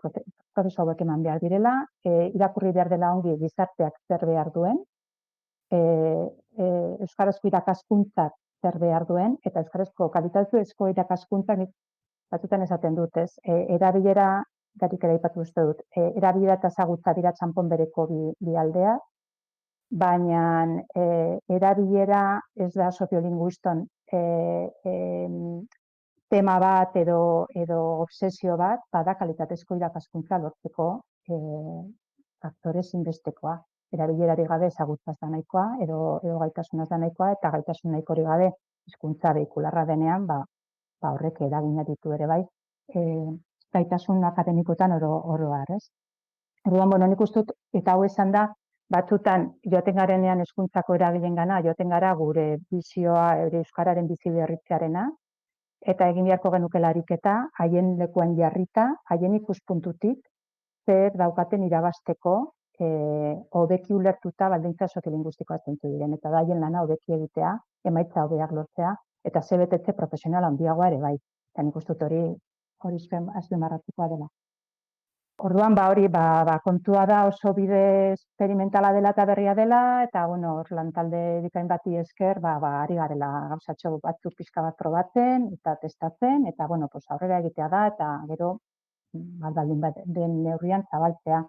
prozesu hauek eman behar direla, irakurri behar dela ongi gizarteak zer behar duen, euskarazko irakaskuntzak zer behar duen, eta euskarazko kalitatezko irakaskuntzak batzutan esaten dut, ez? Erabilera garik ere aipatu uste dut, erabilera eta ezagutza dira txanpon bereko bi aldeak, baina erabilera ez da soziolinguiston tema bat edo obsesio bat, bada kalitatezko irakaskuntza lortzeko faktore ezinbestekoa. Erabilerari gabe ezagutza ez da nahikoa, edo gaitasuna ez da nahikoa, eta gaitasun nahikorik gabe hizkuntza beikularra denean, horrek eragina ditu ere bai, gaitasun akademikoetan oro har, ez? Orduan, nik uste dut, eta hau esan da, batzutan joaten garenean hezkuntzako eragilengana, joaten gara gure bizioa, euskararen bizi berritzearena, eta egin beharko genukela ariketa, haien lekuan jarrita, haien ikuspuntutik, zer daukaten irabasteko, hobeki ulertuta baldintza soziolinguistikoak zeintzuk diren, eta da haien lana hobeki egitea, emaitza hobeak lortzea, eta ze betetze profesional handiagoa ere bai. Eta nik uste dut hori azpimarratzekoa dela. Orduan, hori, kontua da oso bide experimentala dela eta berria dela, eta, hor lantalde bikain bati esker, ari garela gauzatxo batzuk pixka bat probatzen, eta testatzen, eta, aurrera egitea da, eta gero, baldin den neurrian zabaltzea.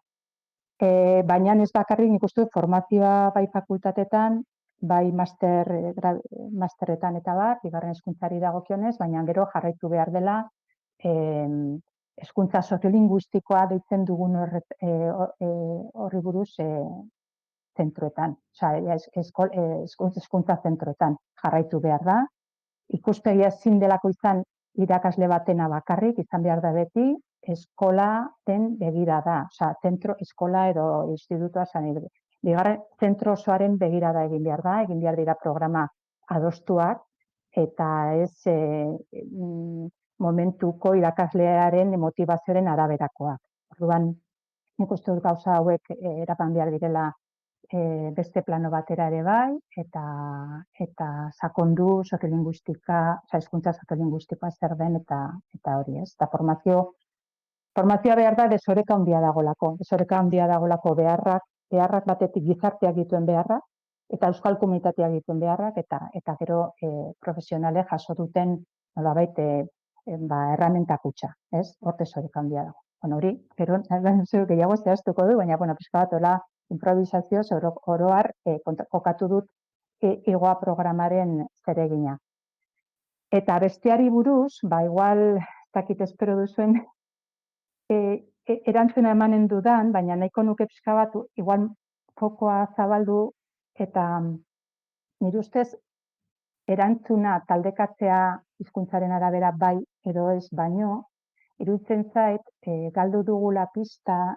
Baina ez bakarrik nik uste dut formazioa bai fakultatetan, bai masterretan eta bigarren hezkuntzari dagokionez, baina gero jarraitu behar dela hezkuntza soziolinguistikoa deitzen dugun horri buruz zentroetan, hezkuntza zentroetan jarraitu behar da. Ikuspegia ezin delako izan irakasle batena bakarrik, izan behar da beti, eskolaten begirada, eskola edo institutua bigarren zentro osoaren begirada egin behar dira programa adostuak, eta ez momentuko irakaslearen motivazioaren araberakoak. Orduan, nik uste dut gauza hauek erapan behar direla beste plano batera ere bai, eta sakondu soziolinguistika, hezkuntza soziolinguistikoa zer den eta hori, ez? Eta formazioa behar da desoreka handia dagolako beharrak batetik gizarteak dituen beharrak, eta euskal komunitateak dituen beharrak, eta gero profesionalek jaso duten nolabait erramenta kutxa, ez? Hor desoreka handia dago. Hori, gero gehiago zehaztuko du, baina pixka bat hola improvisazioz oro har kokatu dut igoa programaren zeregina. Eta besteari buruz, igual ez dakit espero duzuen erantzuna emanen dudan, baina nahiko nuke pixka bat igual fokoa zabaldu, eta nire ustez erantzuna taldekatzea hizkuntzaren arabera bai edo ez baino, iruditzen zait galdu dugula pista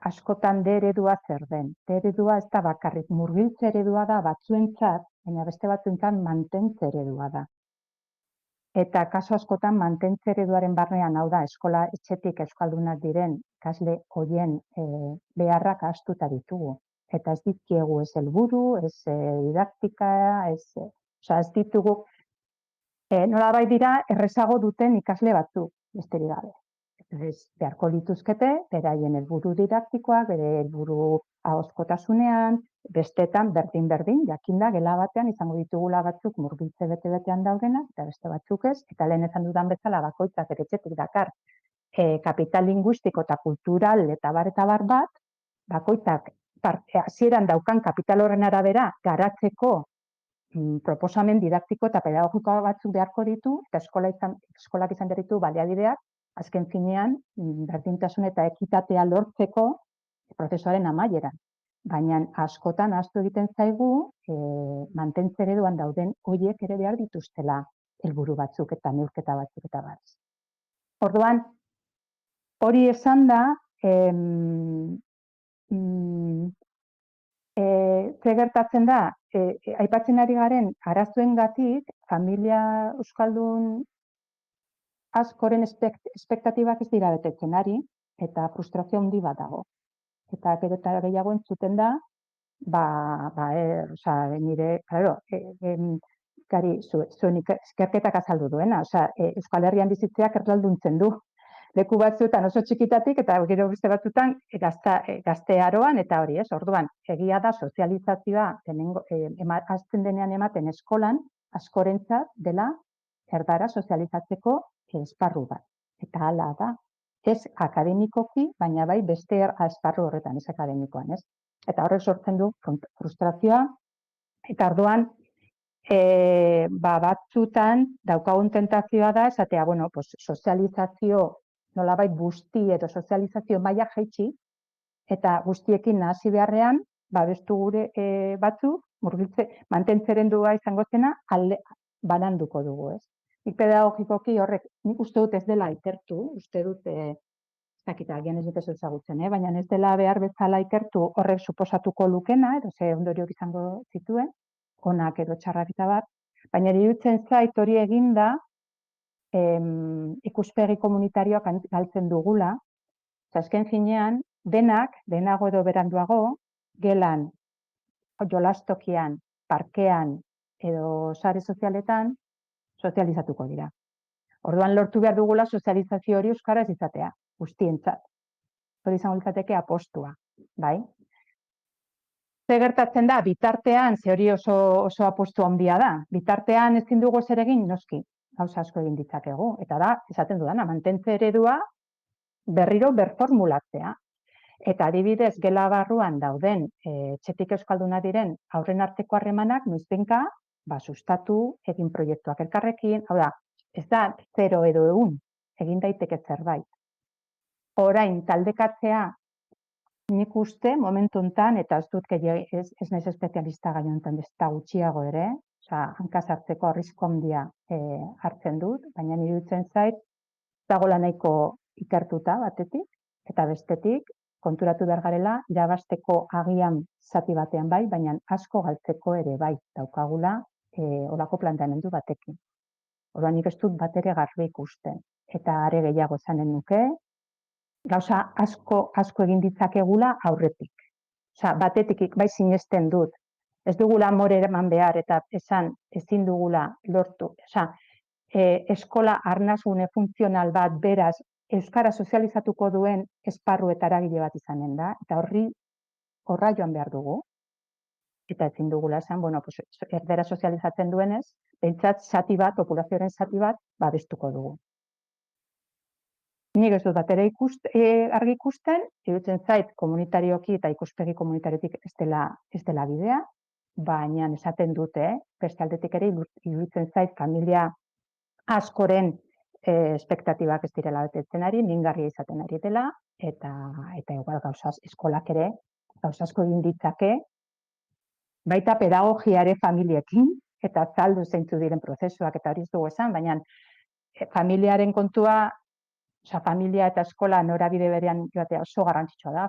askotan D eredua zer den. D eredua ez da bakarrik, murgiltze eredua da batzuentzat, baina beste batzuentzat mantentze eredua da. Eta kasu askotan mantentze ereduaren barnean, hau da, eskola etxetik euskaldunak diren ikasle horien beharrak ahaztuta ditugu. Eta ez dizkiegu ez helburu, ez didaktika, ez ditugu, nolabait dira errezago duten ikasle batzuk, besterik gabe. Ez beharko lituzkete, beraien helburu didaktikoak, bere helburu ahozkotasunean, bestetan berdin, jakinda gela batean izango ditugula batzuk murgiltze bete-betean daudenak, eta beste batzuk ez, eta lehen esan dudan bezala bakoitzak ere etxetik dakar kapital linguistiko eta kultural eta bar bat, bakoitzak hasieran daukan kapital horren arabera garatzeko proposamen didaktiko eta pedagogiko batzuk beharko ditu, eta eskolak izan ditu baliabideak, azken finean, berdintasun eta ekitatea lortzeko prozesuaren amaieran. Baina askotan ahaztu egiten zaigu, mantentze ereduan dauden horiek ere behar dituztela helburu batzuk eta neurketa batzuk eta bat. Orduan, hori esan da, ze gertatzen da, aipatzen ari garen arazoengatik, familia euskaldun askoren espektatibak ez dira betetzen ari, eta frustrazio handi bat dago. Eta gero eta gehiago entzuten da, nire, zuen eskerketak azaldu duena, Euskal Herrian bizitzeak erlalduntzen du. Leku batzuetan oso txikitatik, eta gero beste batzuetan gaztearoan, eta hori, ez? Orduan, egia da sozializazioa azten denean ematen eskolan, askorentzat dela erdara sozializatzeko esparru bat. Eta hala da. ez akademikoki, baina bai beste esparru horretan, ez akademikoan, ez? Eta horrek sortzen du frustrazioa, eta orduan, batzutan daukagun tentazioa da, esatea, bueno, pues, sozializazio, nolabait guzti edo sozializazio maila jaitsi, eta guztiekin nahasi beharrean, babestu gure batzuk, mantentzeren duga izango zena, bananduko dugu, ez? Nik pedagogikoki horrek, nik uste dut ez dela ikertu, uste dut, ez dakit, agian ez dut ez ezagutzen, baina ez dela behar bezala ikertu horrek suposatuko lukena, edo ze ondoriok izango zituen, onak edo txarrak eta bat, baina iruditzen zait hori eginda ikuspegi komunitarioak galtzen dugula, azken finean, denago edo beranduago, gelan, jolastokian, parkean edo sare sozialetan, sozializatuko dira. Orduan lortu behar dugula sozializazio hori euskaraz izatea, guztientzat. Hori izango litzateke apostua, bai? Ze gertatzen da, bitartean, ze hori oso apostu handia da, bitartean ezin dugu zer egin, noski, gauza asko egin ditzakegu, eta da, esaten dudana, mantentze eredua berriro berformulatzea. Eta adibidez, gela barruan dauden etxetik euskalduna diren aurren arteko harremanak noizbenka sustatu egin proiektuak elkarrekin, hau da, ez da 0 edo 1 egin daiteke zerbait. Orain taldekatzea nik uste momentu hontan, eta ez dut ez naiz espezialista gai honetan, ez da gutxiago ere, hankaz hartzeko arrisku handia hartzen dut, baina iruditzen zait dagoela nahiko ikertuta batetik, eta bestetik konturatu behar garela, irabasteko agian zati batean bai, baina asko galtzeko ere bai daukagula olako planteamendu batekin. Orduan nik ez dut bat ere garbi ikusten, eta are gehiago esanen nuke, gauza asko egin ditzakegula aurretik. Batetik bai sinesten dut, ez dugula amore eman behar eta esan ezin dugula lortu. Eskola arnasgune funtzional bat beraz euskara sozializatuko duen esparru eta eragile bat izanen da, eta horra joan behar dugu. Eta ezin dugula esan, bueno, erdera sozializatzen duenez, behintzat zati bat, populazioaren zati bat, babestuko dugu. Nik ez dut bat ere argi ikusten, iruditzen zait komunitarioki eta ikuspegi komunitariotik ez dela bidea, baina esaten dute, beste aldetik ere iruditzen zait familia askoren espektatibak ez direla betetzen ari, mingarria izaten ari dela, eta igual gauzaz eskolak ere, gauzasko egin ditzake, baita pedagogiare familiekin, eta azaldu zeintzu diren prozesuak eta hori ez dugu esan, baina familiaren kontua, familia eta eskola norabide berean joatea oso garrantzitsua da,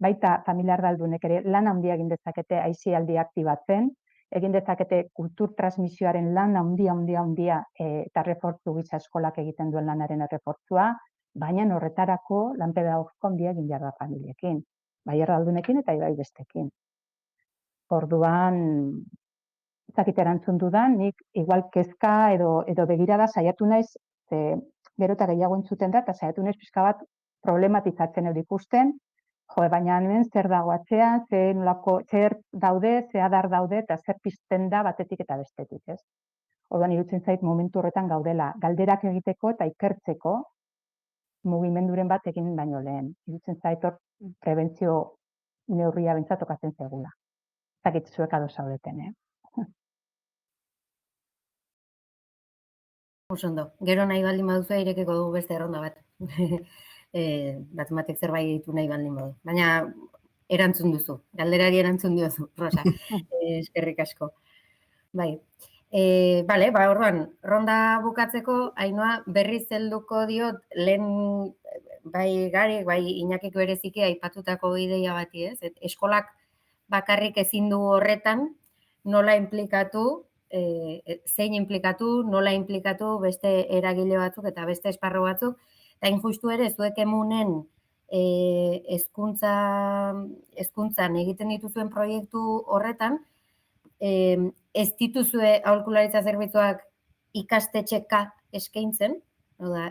baita familia ardaldunek ere lan handia egin dezakete aisialdi aktibatzen, egin dezakete kultur transmisioaren lan handia eta refortzu gisa eskolak egiten duen lanaren refortzua, baina horretarako lan pedagogiko handia egin behar da familiekin, bai erdaldunekin eta bai bestekin. Orduan, ezakit erantzun dudan, nik igual kezka edo begirada saiatu naiz, gero eta gehiago entzuten da, eta saiatu naiz pixka bat problematizatzen edo ikusten, baina hemen zer dago atzean, zer daude, zer adar daude, eta zer pizten da batetik eta bestetik, ez? Orduan iruditzen zait momentu horretan gaudela, galderak egiteko eta ikertzeko mugimenduren bat egin baino lehen. Iruditzen zait hor prebentzio neurria bentsat tokatzen zegula. Zakit zuek ados zaudeten, Osondo, gero nahi baldin baduzu irekeko dugu beste erronda bat. Batzumatek zerbait ditu nahi baldin badu. Baina erantzun duzu, galderari erantzun diozu, Rosa. Eskerrik asko. Bai. Bale, orduan, ronda bukatzeko, Ainhoa, berriz helduko diot, lehen bai Garik, bai Iñakik bereziki aipatutako ideia bati, ez? Eskolak bakarrik ezin du horretan, nola inplikatu, zein inplikatu, nola inplikatu beste eragile batzuk eta beste esparru batzuk, eta injustu ere zuek emunen hezkuntzan egiten dituzuen proiektu horretan, ez dituzue aholkularitza zerbitzuak ikastetxeka eskaintzen,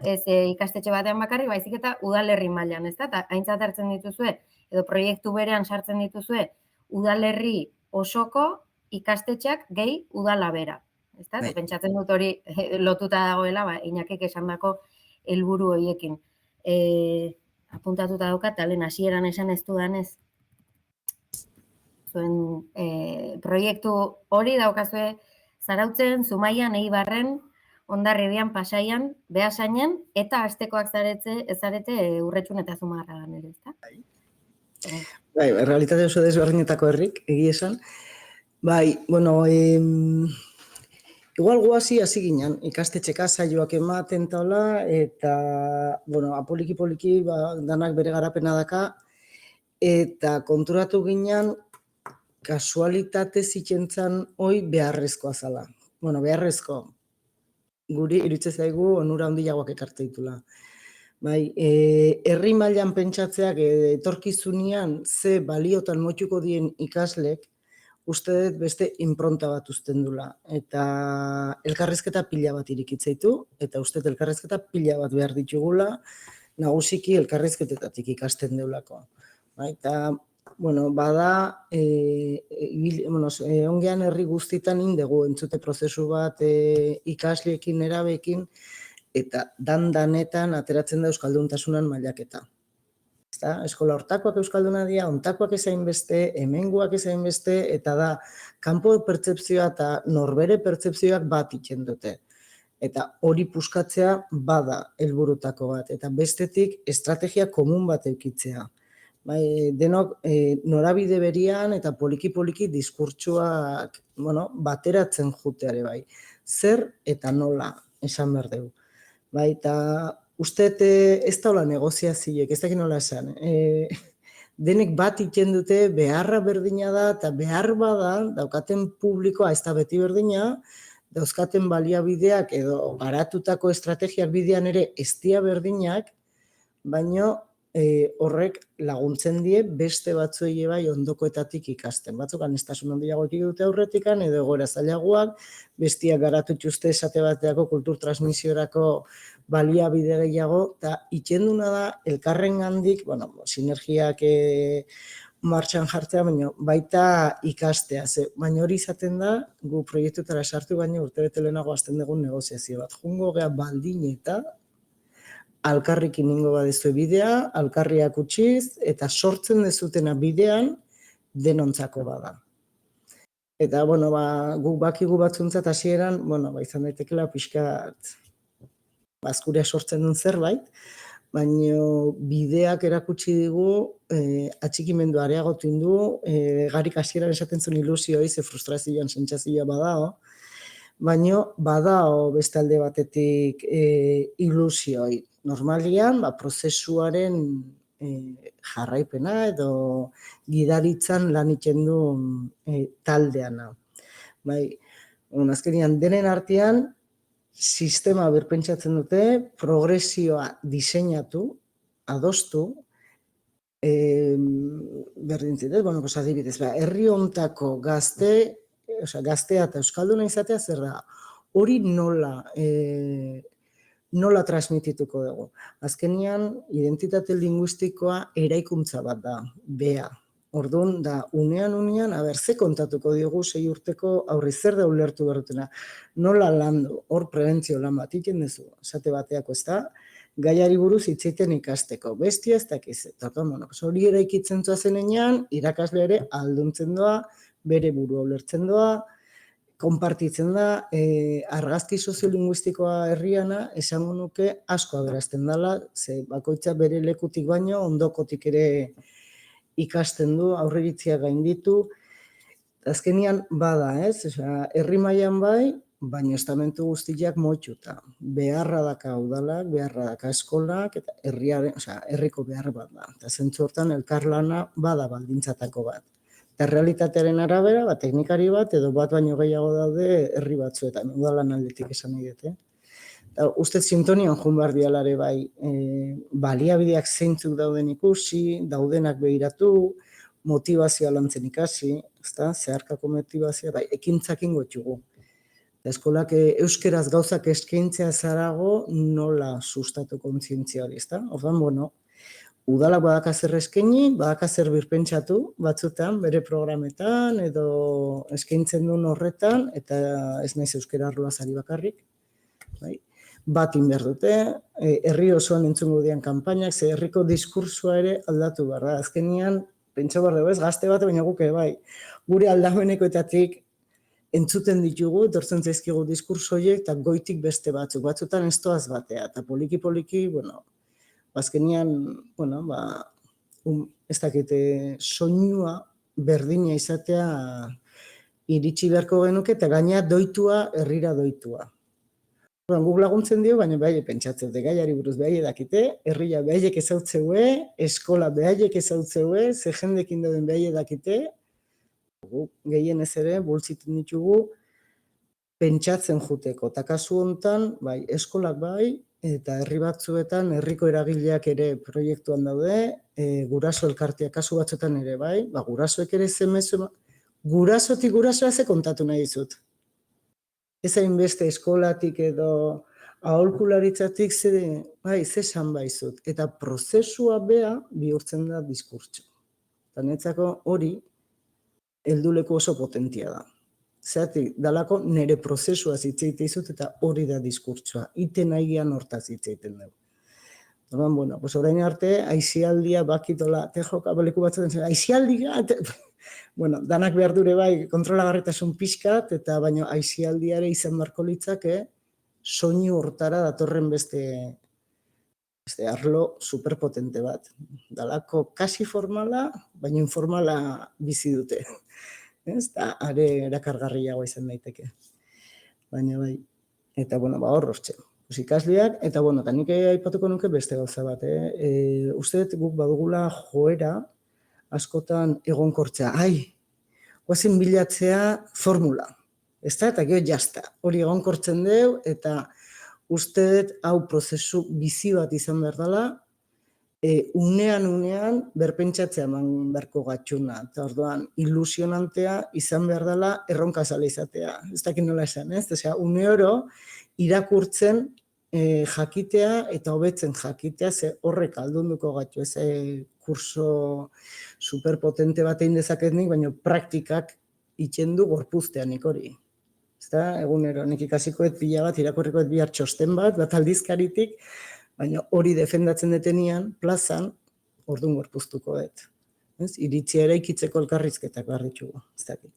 ez ikastetxe batean bakarrik, baizik eta udalerri mailan, ez da? Eta aintzat hartzen dituzue, edo proiektu berean sartzen dituzue, udalerri osoko ikastetxeak gehi udala bera. Ez da? Pentsatzen dut hori lotuta dagoela, Iñakik esandako helburu horiekin. apuntatuta daukat, eta lehen hasieran esan ez dudanez, zuen proiektu hori daukazue Zarautzen, Zumaian, Eibarren, Hondarribian, Pasaian, Beasainen, eta Astekoak zarete Urretxun eta Zumarragan ere, ezta? Bai, realitate oso desberdinetako herrik, egia esan. Bai, bueno, igual guazi hasi ginen, ikastetxeka saioak ematen taula, eta, bueno, poliki-poliki, danak bere garapena daka, eta konturatu ginen, kasualitate zikentzan hoi beharrezkoa zala. Bueno, beharrezko, guri iruditzen zaigu onura handiagoak ekarte ditula. Bai, herri mailan pentsatzeak etorkizunean ze baliotan motxuko dien ikaslek, uste dut beste inpronta bat uzten dula. Eta elkarrizketa pila bat irikitzaitu, eta uste dut elkarrizketa pila bat behar ditugula, nagusiki elkarrizketetatik ikasten deulako. Eta, bueno, bada, ongean herri guztitan indegu entzute prozesu bat ikasleekin, erabekin, eta danetan ateratzen da euskalduntasunan mailaketa. Eskola hortakoak euskalduna dira, ontakoak ezain beste, hemengoak ezain beste, eta da, kanpo pertzepzioa eta norbere pertzepzioak bat itzen dute. Eta hori puskatzea bada helburutako bat, eta bestetik estrategia komun bat eukitzea. Denok norabide berian eta poliki-poliki diskurtsuak bateratzen juteare bai. Zer eta nola esan behar dugu. Eta uste ez daula negoziaziek, ez dakit nola esan. Denek bat iten dute beharra berdina da, eta behar bada, daukaten publikoa ez da beti berdina, dauzkaten baliabideak edo garatutako estrategiak bidean ere ez dira berdinak, baina horrek laguntzen die beste batzuei bai ondokoetatik ikasten. Batzuk aniztasun handiago dute aurretikan, edo egoera zailagoak, bestiak garatu txuste esate bateako kultur transmisiorako baliabide gehiago, eta itxenduna da elkarren gandik, sinergiak martxan jartzea, baina baita ikastea. Baina hori izaten da, gu proiektutara sartu baina urtebete lehenago azten dugun negoziazio bat. Jungo gea baldin eta alkarrikin ingo badezue bidea, alkarriak utxiz, eta sortzen dezutena bidean denontzako bada. Eta, guk bakigu batzuntzat hasieran, izan daitekela pixkat bazkurea sortzen duen zerbait, baina bideak erakutsi digu, atxikimendu areagotu du, garik hasieran esaten zuen ilusioi, ze frustrazioan sentsazioa badao, baina badao beste alde batetik ilusioi. Normalian, prozesuaren jarraipena edo gidaritzan lan iten du taldeana. Azkenean, denen artean, sistema berpentsatzen dute, progresioa diseinatu, adostu, berdin zitet, adibidez, herri hontako gaztea eta euskalduna izatea zer da, hori nola transmitituko dugu. Azkenean, identitate linguistikoa eraikuntza bat da, bea. Orduan, da, unean, ze kontatuko diogu 6 urteko aurri zer da ulertu berrutena. Nola landu, hor prebentzio lan bat iten duzu, esate bateako ez da, gaiari buruz hitzeiten ikasteko. Bestia ez dakiz. Hori eraikitzen zuazenean, irakasle ere alduntzen doa, bere burua ulertzen doa, konpartitzen da, argazki soziolinguistikoa herriana, esango nuke asko aberazten dela, ze bakoitza bere lekutik baino, ondokotik ere ikasten du, aurreritziak gainditu. Azkenian bada, herri mailan bai, baina estamentu guztiak motxuta. Beharra daka udalak, beharra daka eskolak, eta herriko behar bat da. Eta zentzu hortan elkarlana bada baldintzatako bat. Eta realitatearen arabera, teknikari bat, edo bat baino gehiago daude herri batzuetan, udalan aldetik esan nahi dute. Uste sintonian joan behar dialare bai, baliabideak zeintzuk dauden ikusi, daudenak behiratu, motivazioa lantzen ikasi, zeharkako motivazioa, bai, ekintzakin gotxugu. Eskolak euskeraz gauzak eskaintzea zarago nola sustatu kontzientzia hori, Orduan, udalak badaka zer eskaini, badaka zer birpentsatu batzutan, bere programetan, edo eskaintzen duen horretan, eta ez naiz euskera arloaz ari bakarrik. batin behar dute, herri osoan entzungo dian kanpainak, ze herriko diskursua ere aldatu behar da. Azkenian, pentsa behar dugu ez, gazte bat, baina guke bai, gure aldamenekoetatik entzuten ditugu, etortzen zaizkigu diskurso horiek, eta goitik beste batzuk, batzutan ez doaz batea, eta poliki-poliki, bueno, azkenian, bueno, ez dakite, soinua berdina izatea iritsi beharko genuke, eta gaina doitua, herrira doitua. Guk laguntzen dio, baina behaiek pentsatzen dute, gaiari buruz behaiek dakite, herria behaiek ezautzeue, eskola behaiek ezautzeue, ze jendekin dauden behaiek dakite, guk gehienez ere bultzitzen ditugu pentsatzen juteko. Eta kasu honetan, bai, eskolak bai, eta herri batzuetan, herriko eragileak ere proiektuan daude, guraso elkarteak kasu batzuetan ere bai, gurasoek ere zemezu, gurasotik gurasoa ze kontatu nahi dizut. Ez hainbeste eskolatik edo aholkularitzatik ze esan baizut. Eta prozesua bea bihurtzen da diskurtso. Eta netzako hori helduleku oso potentia da. Zeratik, dalako nire prozesua zitzeite izut eta hori da diskurtsoa. Iten nahian hortaz zitzeiten dugu. Orduan, bueno, orain arte, aizialdia bakitola, tejoka baleku batzaten, aizialdia, bueno, danak behar dure bai kontrolagarritasun pixkat, eta baino aizialdiare izan beharko litzake, soinu hortara datorren beste arlo superpotente bat. Dalako kasi formala, baina informala bizi dute. Eta are erakargarriagoa izan daiteke. Baina bai, eta bueno, hor hortxe. Ikasleak, eta bueno, eta nik aipatuko nuke beste gauza bat. Uste dut guk badugula joera askotan egonkortzea. Guazen bilatzea formula. Ez da, eta gero jazta. Hori egonkortzen deu, eta uste dut hau prozesu bizi bat izan behar dela, unean berpentsatzea eman beharko gatxuna. Eta orduan, ilusionantea izan behar dela erronka zala izatea. Ez dakit nola esan, ez? Osea, une oro irakurtzen jakitea eta hobetzen jakitea, ze horrek aldunduko gatu, ez kurso superpotente bat egin dezaket nik, baina praktikak itxen du gorpuzteanik hori. Ez da, egunero, nik ikasikoet pila bat, irakurrikoet bihar txosten bat aldizkaritik, baina hori defendatzen detenean, plazan, orduan gorpuztuko dut. Iritzia ere ikitzeko elkarrizketak barritxugu, ez dakit.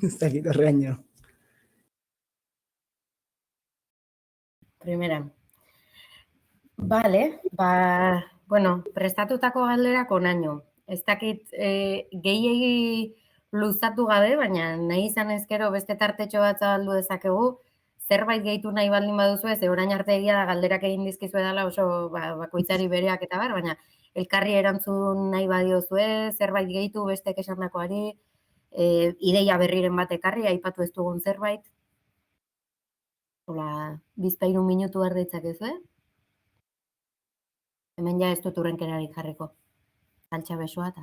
Ez dakit horreaino. Primera. Vale, bueno, prestatutako galderak onaino. Ez dakit gehiegi luzatu gabe, baina nahi izan ezkero beste tartetxo bat zabaldu dezakegu, zerbait gehitu nahi baldin baduzu ez, orain arte egia da galderak egin dizkizu edala oso bakoitzari bereak eta bar, baina elkarri erantzun nahi badiozue, zerbait gehitu bestek esandakoari, ideia berriren bat ekarri, aipatu ez dugun zerbait. Hola, 2-3 minutu erdeitzak ez, Hemen ja ez dut urrenkerarik jarriko. Altxa besoa eta.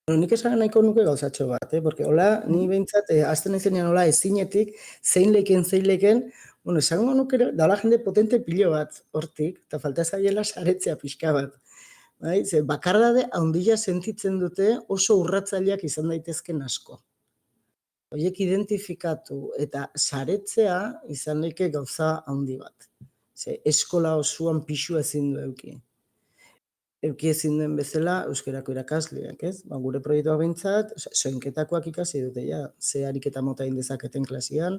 Nik esan nahiko nuke gauzatxo bat, porque hola, ni behintzat, azten izenean hola ezinetik, zein leken, bueno, esango nuke, dala jende potente pilo bat hortik, eta falta zaiela saretzea pixka bat. Ze bakardade handia sentitzen dute oso urratzaileak izan daitezken asko. Horiek identifikatu eta saretzea izan daike gauza handi bat. Ze eskola osoan pixua ezin du euki. Euki ezin duen bezala euskerako irakasleak, ez? Gure proiektuak behintzat, soinketakoak ikasi dute, ze ariketa mota egin dezaketen klasian,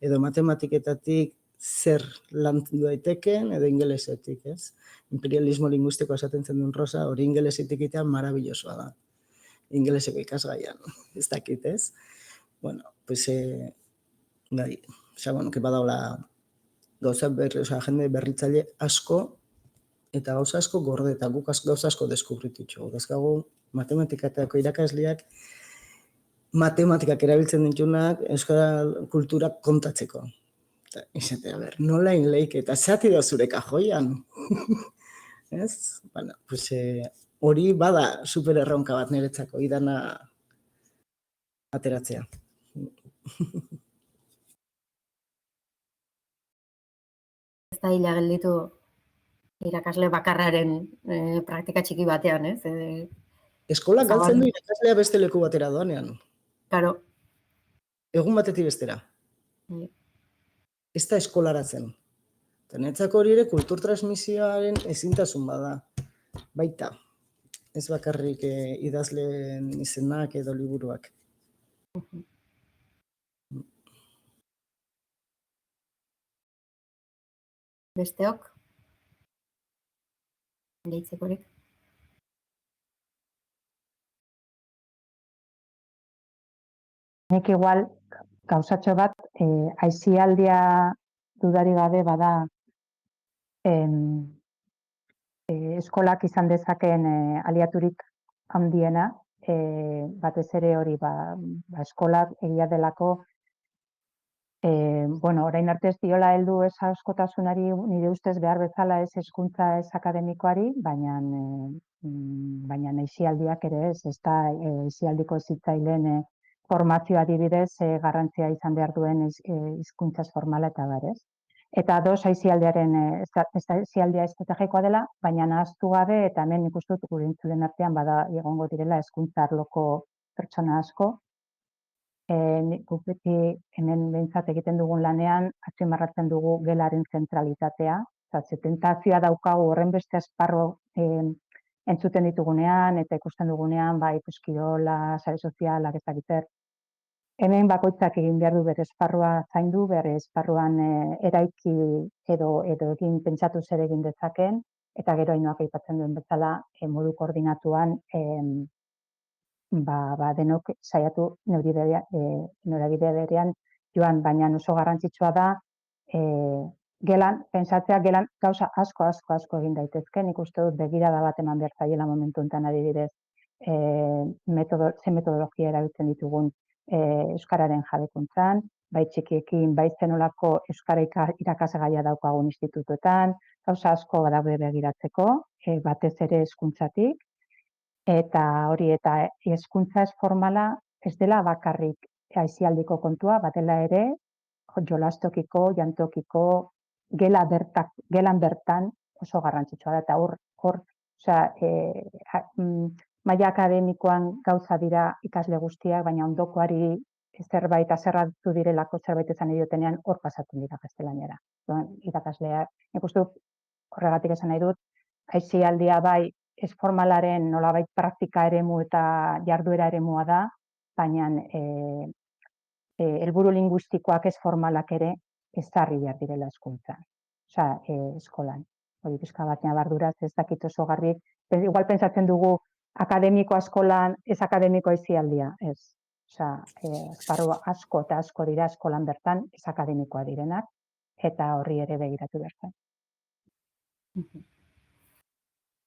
edo matematiketatik zer landu daiteken, edo ingelesetik, ez? Imperialismo linguistikoa esaten zen duen Rosa, hori ingelesetik itean marabillosoa da. Ingeleseko ikasgaian, ez dakit, ez? Bueno, pues, esango nuke badaula jende berritzaile asko, eta gauza asko gorde, eta guk gauza asko deskubritutxo. Dazkagu, matematikatako irakasleak, matematikak erabiltzen ditunak euskal kulturak kontatzeko. Eta, izatea, nola inleik, eta zati da zure kajoian. Ez? Bueno, pues, hori bada super erronka bat niretzako, idana ateratzea. Ez da hila gelditu irakasle bakarraren praktika txiki batean, ez? Eskolak galtzen du irakaslea beste leku batera doanean. Claro. Egun batetik bestera. Ez da eskolaratzen. Eta niretzako hori ere kultur transmisioaren ezintasun bada. Baita. Ez bakarrik idazleen izenak edo liburuak. Besteok? Geitzekorik? Nik igual gauzatxo bat, aisialdia dudari gabe bada eskolak izan dezakeen aliaturik handiena, batez ere hori eskolak egia delako, orain arte ez diola heldu ez askotasunari nire ustez behar bezala ez hezkuntza ez akademikoari, baina aisialdiak ere ez da aisialdiko hezitzaileen formazioa adibidez garrantzia izan behar duen hizkuntza formala eta berez. Eta aisialdia estrategikoa dela, baina nahaztu gabe eta hemen ikusten dut gure entzulen artean bada egongo direla hezkuntza arloko pertsona asko. Guk beti hemen behintzat egiten dugun lanean azpimarratzen dugu gelaren zentralitatea. Tentazioa daukagu horren beste esparru entzuten ditugunean eta ikusten dugunean, kirola, sare sozialak ez dakit. Hemen bakoitzak egin behar du bere esparrua zaindu, bere esparruan eraiki edo egin pentsatu zer egin dezaken, eta gero Ainoak aipatzen duen bezala modu koordinatuan denok saiatu norabide berean joan, baina oso garrantzitsua da gelan, pentsatzea gelan gauza asko egin daitezke, nik uste dut begirada bat eman behar zaiela momentu honetan adibidez ze metodologia erabiltzen ditugun euskararen jabekuntzan, bai txikiekin, bai zenolako euskara irakasgaia daukagun institutuetan, gauza asko daude begiratzeko, batez ere hezkuntzatik. Eta hori, eta hezkuntza ez formala ez dela bakarrik aisialdiko kontua, batela ere jolastokiko, jantokiko, gelan bertan oso garrantzitsua da. Eta hor, maila akademikoan gauza dira ikasle guztiak, baina ondokoari zerbait azerratu direlako zerbait esan diotenean hor pasatzen dira gaztelaniara. Irakasleak, nik uste dut horregatik esan nahi dut, aisialdia bai ez formalaren nolabait praktika eremu eta jarduera eremua da, baina helburu linguistikoak ez formalak ere ezarri behar direla hezkuntzan, eskolan. Hori pixka bat nabarduraz ez dakit oso garbi, igual pentsatzen dugu akademikoa eskolan, ez akademikoa aisialdia, ez. Esparru asko eta asko dira eskolan bertan, ez akademikoa direnak, eta horri ere begiratu behar zen.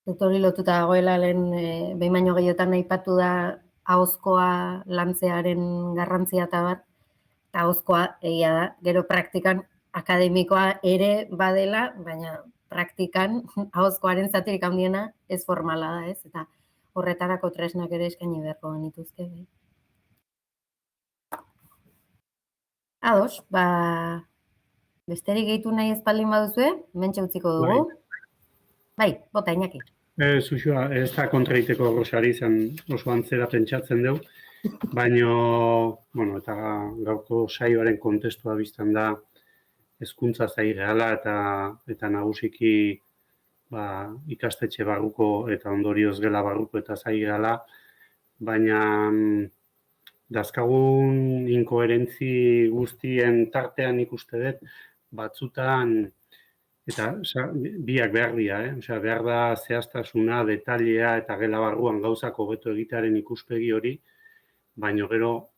Hori lotuta dagoela lehen behin baino gehiotan aipatu da ahozkoa lantzearen garrantzia eta bar, eta ahozkoa egia da, gero praktikan akademikoa ere badela, baina praktikan ahozkoaren zatirik handiena ez formala da, ez? Eta horretarako tresnak ere eskaini beharko genituzke. Ados, besterik gehitu nahi ez baldin baduzue, hementxe utziko dugu. Bai, bota Iñaki. Zuxua, ez da kontraiteko Rosari zen oso antzera pentsatzen dugu, baina, eta gaurko saioaren kontestua biztan da hezkuntza zai gehala eta nagusiki ikastetxe barruko eta ondorioz gela barruko eta zai gehala, baina dazkagun inkoherentzi guztien tartean ikuste dut, batzutan, eta biak behar dira, behar da zehaztasuna, detailea eta gela barruan gauzak hobeto egitearen ikuspegi hori, baina gero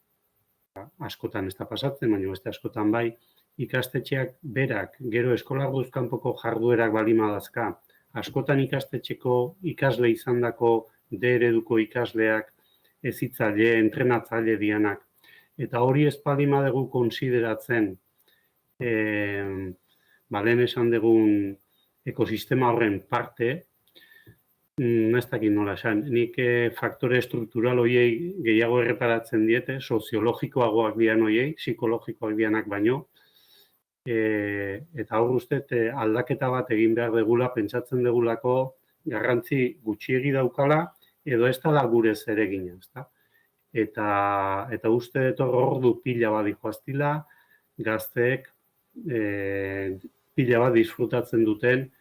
askotan ez da pasatzen, baina beste askotan bai, ikastetxeak berak, gero eskolarduz kanpoko jarduerak balima dazka, askotan ikastetxeko ikasle izandako D-ereduko ikasleak hezitzaile, entrenatzaile dianak. Eta hori ez balima dugu konsideratzen lehen esan dugun ekosistema horren parte, ez dakit nola esan, nik faktore struktural horiei gehiago erreparatzen diete, soziologikoagoak dian horiei, psikologikoak dianak baino, eta hor uste aldaketa bat egin behar degula, pentsatzen degulako garrantzi gutxiegi daukala, edo ez dela gure zeregina, ezta? Eta uste dut ordu pila bat dihoaztila, gazteek pila bat disfrutatzen duten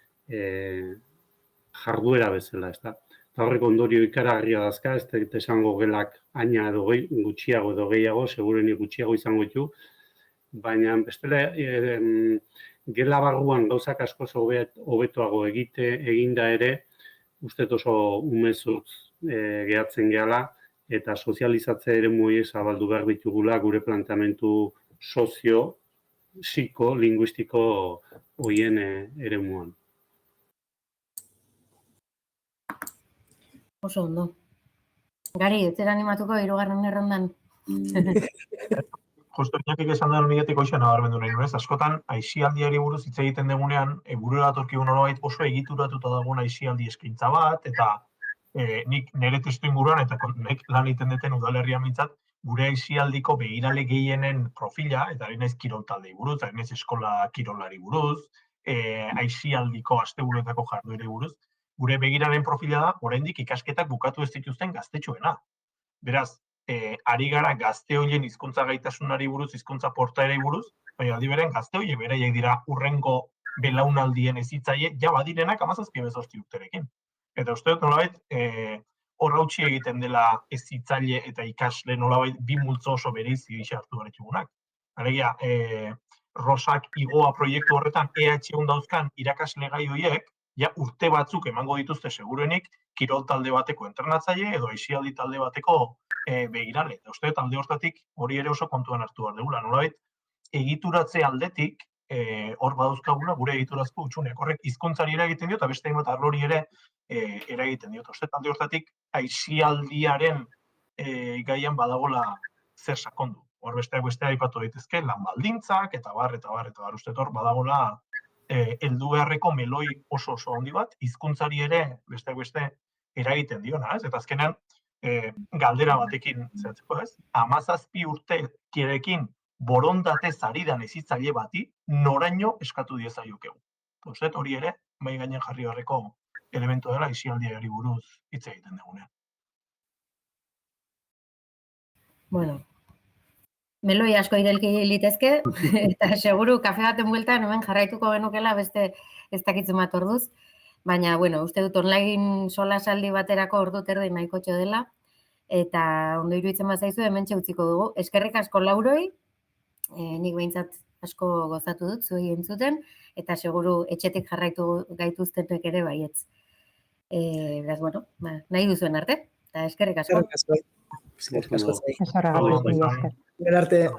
jarduera bezala, ezta. Eta horrek ondorio ikaragarria dazka, ez dut esango gelak aina edo gutxiago edo gehiago, segurenik gutxiago izango ditu, baina bestela gela barruan gauzak askoz hobetoago eginda ere, uste oso umezurtz gehatzen gehala, eta sozializatze ere muiek zabaldu behar ditugula gure planteamendu psiko-linguistiko hoien eremuan. Oso ondo. Gari, ez zera animatuko hirugarren errondan? Justo Iñakik esan den niretik hoxe nabarmendu nahi nuen, askotan aisialdiari buruz hitz egiten degunean, burura datorkigun nolabait oso egituratuta dagoen aisialdi eskaintza bat, eta nik nire testu inguruan, eta nik lan egiten duten udalerrian mintzat, gure aisialdiko begirale gehienen profila, eta ari naiz kirol taldei buruz, ari naiz eskola kirolari buruz, aisialdiko asteburuetako jarduerei buruz, gure begiralen profila da, oraindik ikasketak bukatu ez dituzten gaztetxoena. Beraz, ari gara gazte horien hizkuntza gaitasunari buruz, hizkuntza portaerei buruz, baina aldi beren gazte horiek beraiek dira hurrengo belaunaldien hezitzaile ja badirenak 17-18 urterekin. Eta uste dut nolabait hor hautsi egiten dela hezitzaile eta ikasle nolabait bi multzo oso bereizi gisa hartu behar ditugunak. Alegia, Rosak Igoa proiektu horretan EH dauzkan irakasle gai horiek, ja urte batzuk emango dituzte segurenik kirol talde bateko entrenatzaile edo aisialdi talde bateko begirale. Eta uste, talde hortatik hori ere oso kontuan hartu behar dugula. Nolabait, egituratze aldetik hor badauzkagula gure egiturazko hutsuneak. Horrek hizkuntzari eragiten dio eta beste hainbat arlori ere eragiten dio. Uste, talde hortatik aisialdiaren gaian badagola zer sakondu. Hor besteak aipatu daitezke lan baldintzak eta bar. Uste, hor badagola heldu beharreko meloi oso handi bat, hizkuntzari ere besteak beste eragiten diona, ez? Eta azkenean galdera batekin zeratzeko, ez? 17 urterekin borondatez ari dan hezitzaile bati noraino eskatu diezaiokegu. Uste, hori ere mahai gainen jarri beharreko elementu dela aisialdiari buruz hitz egiten dugunean. Bueno, meloi asko idelki litezke, eta seguru kafe baten bueltan hemen jarraituko genukela beste ez dakitzen bat orduz. Baina, bueno, uste dut online solasaldi baterako ordu terdi nahikotxo dela, eta ondo iruditzen bazaizu hemen utziko dugu. Eskerrik asko Lauroi, nik behintzat asko gozatu dut zuei entzuten, eta seguru etxetik jarraitu gaituztenek ere baietz. Beraz, bueno, nahi duzuen arte, eta eskerrik asko. Eskerrik asko. Eskerrik asko. Agur. Arte.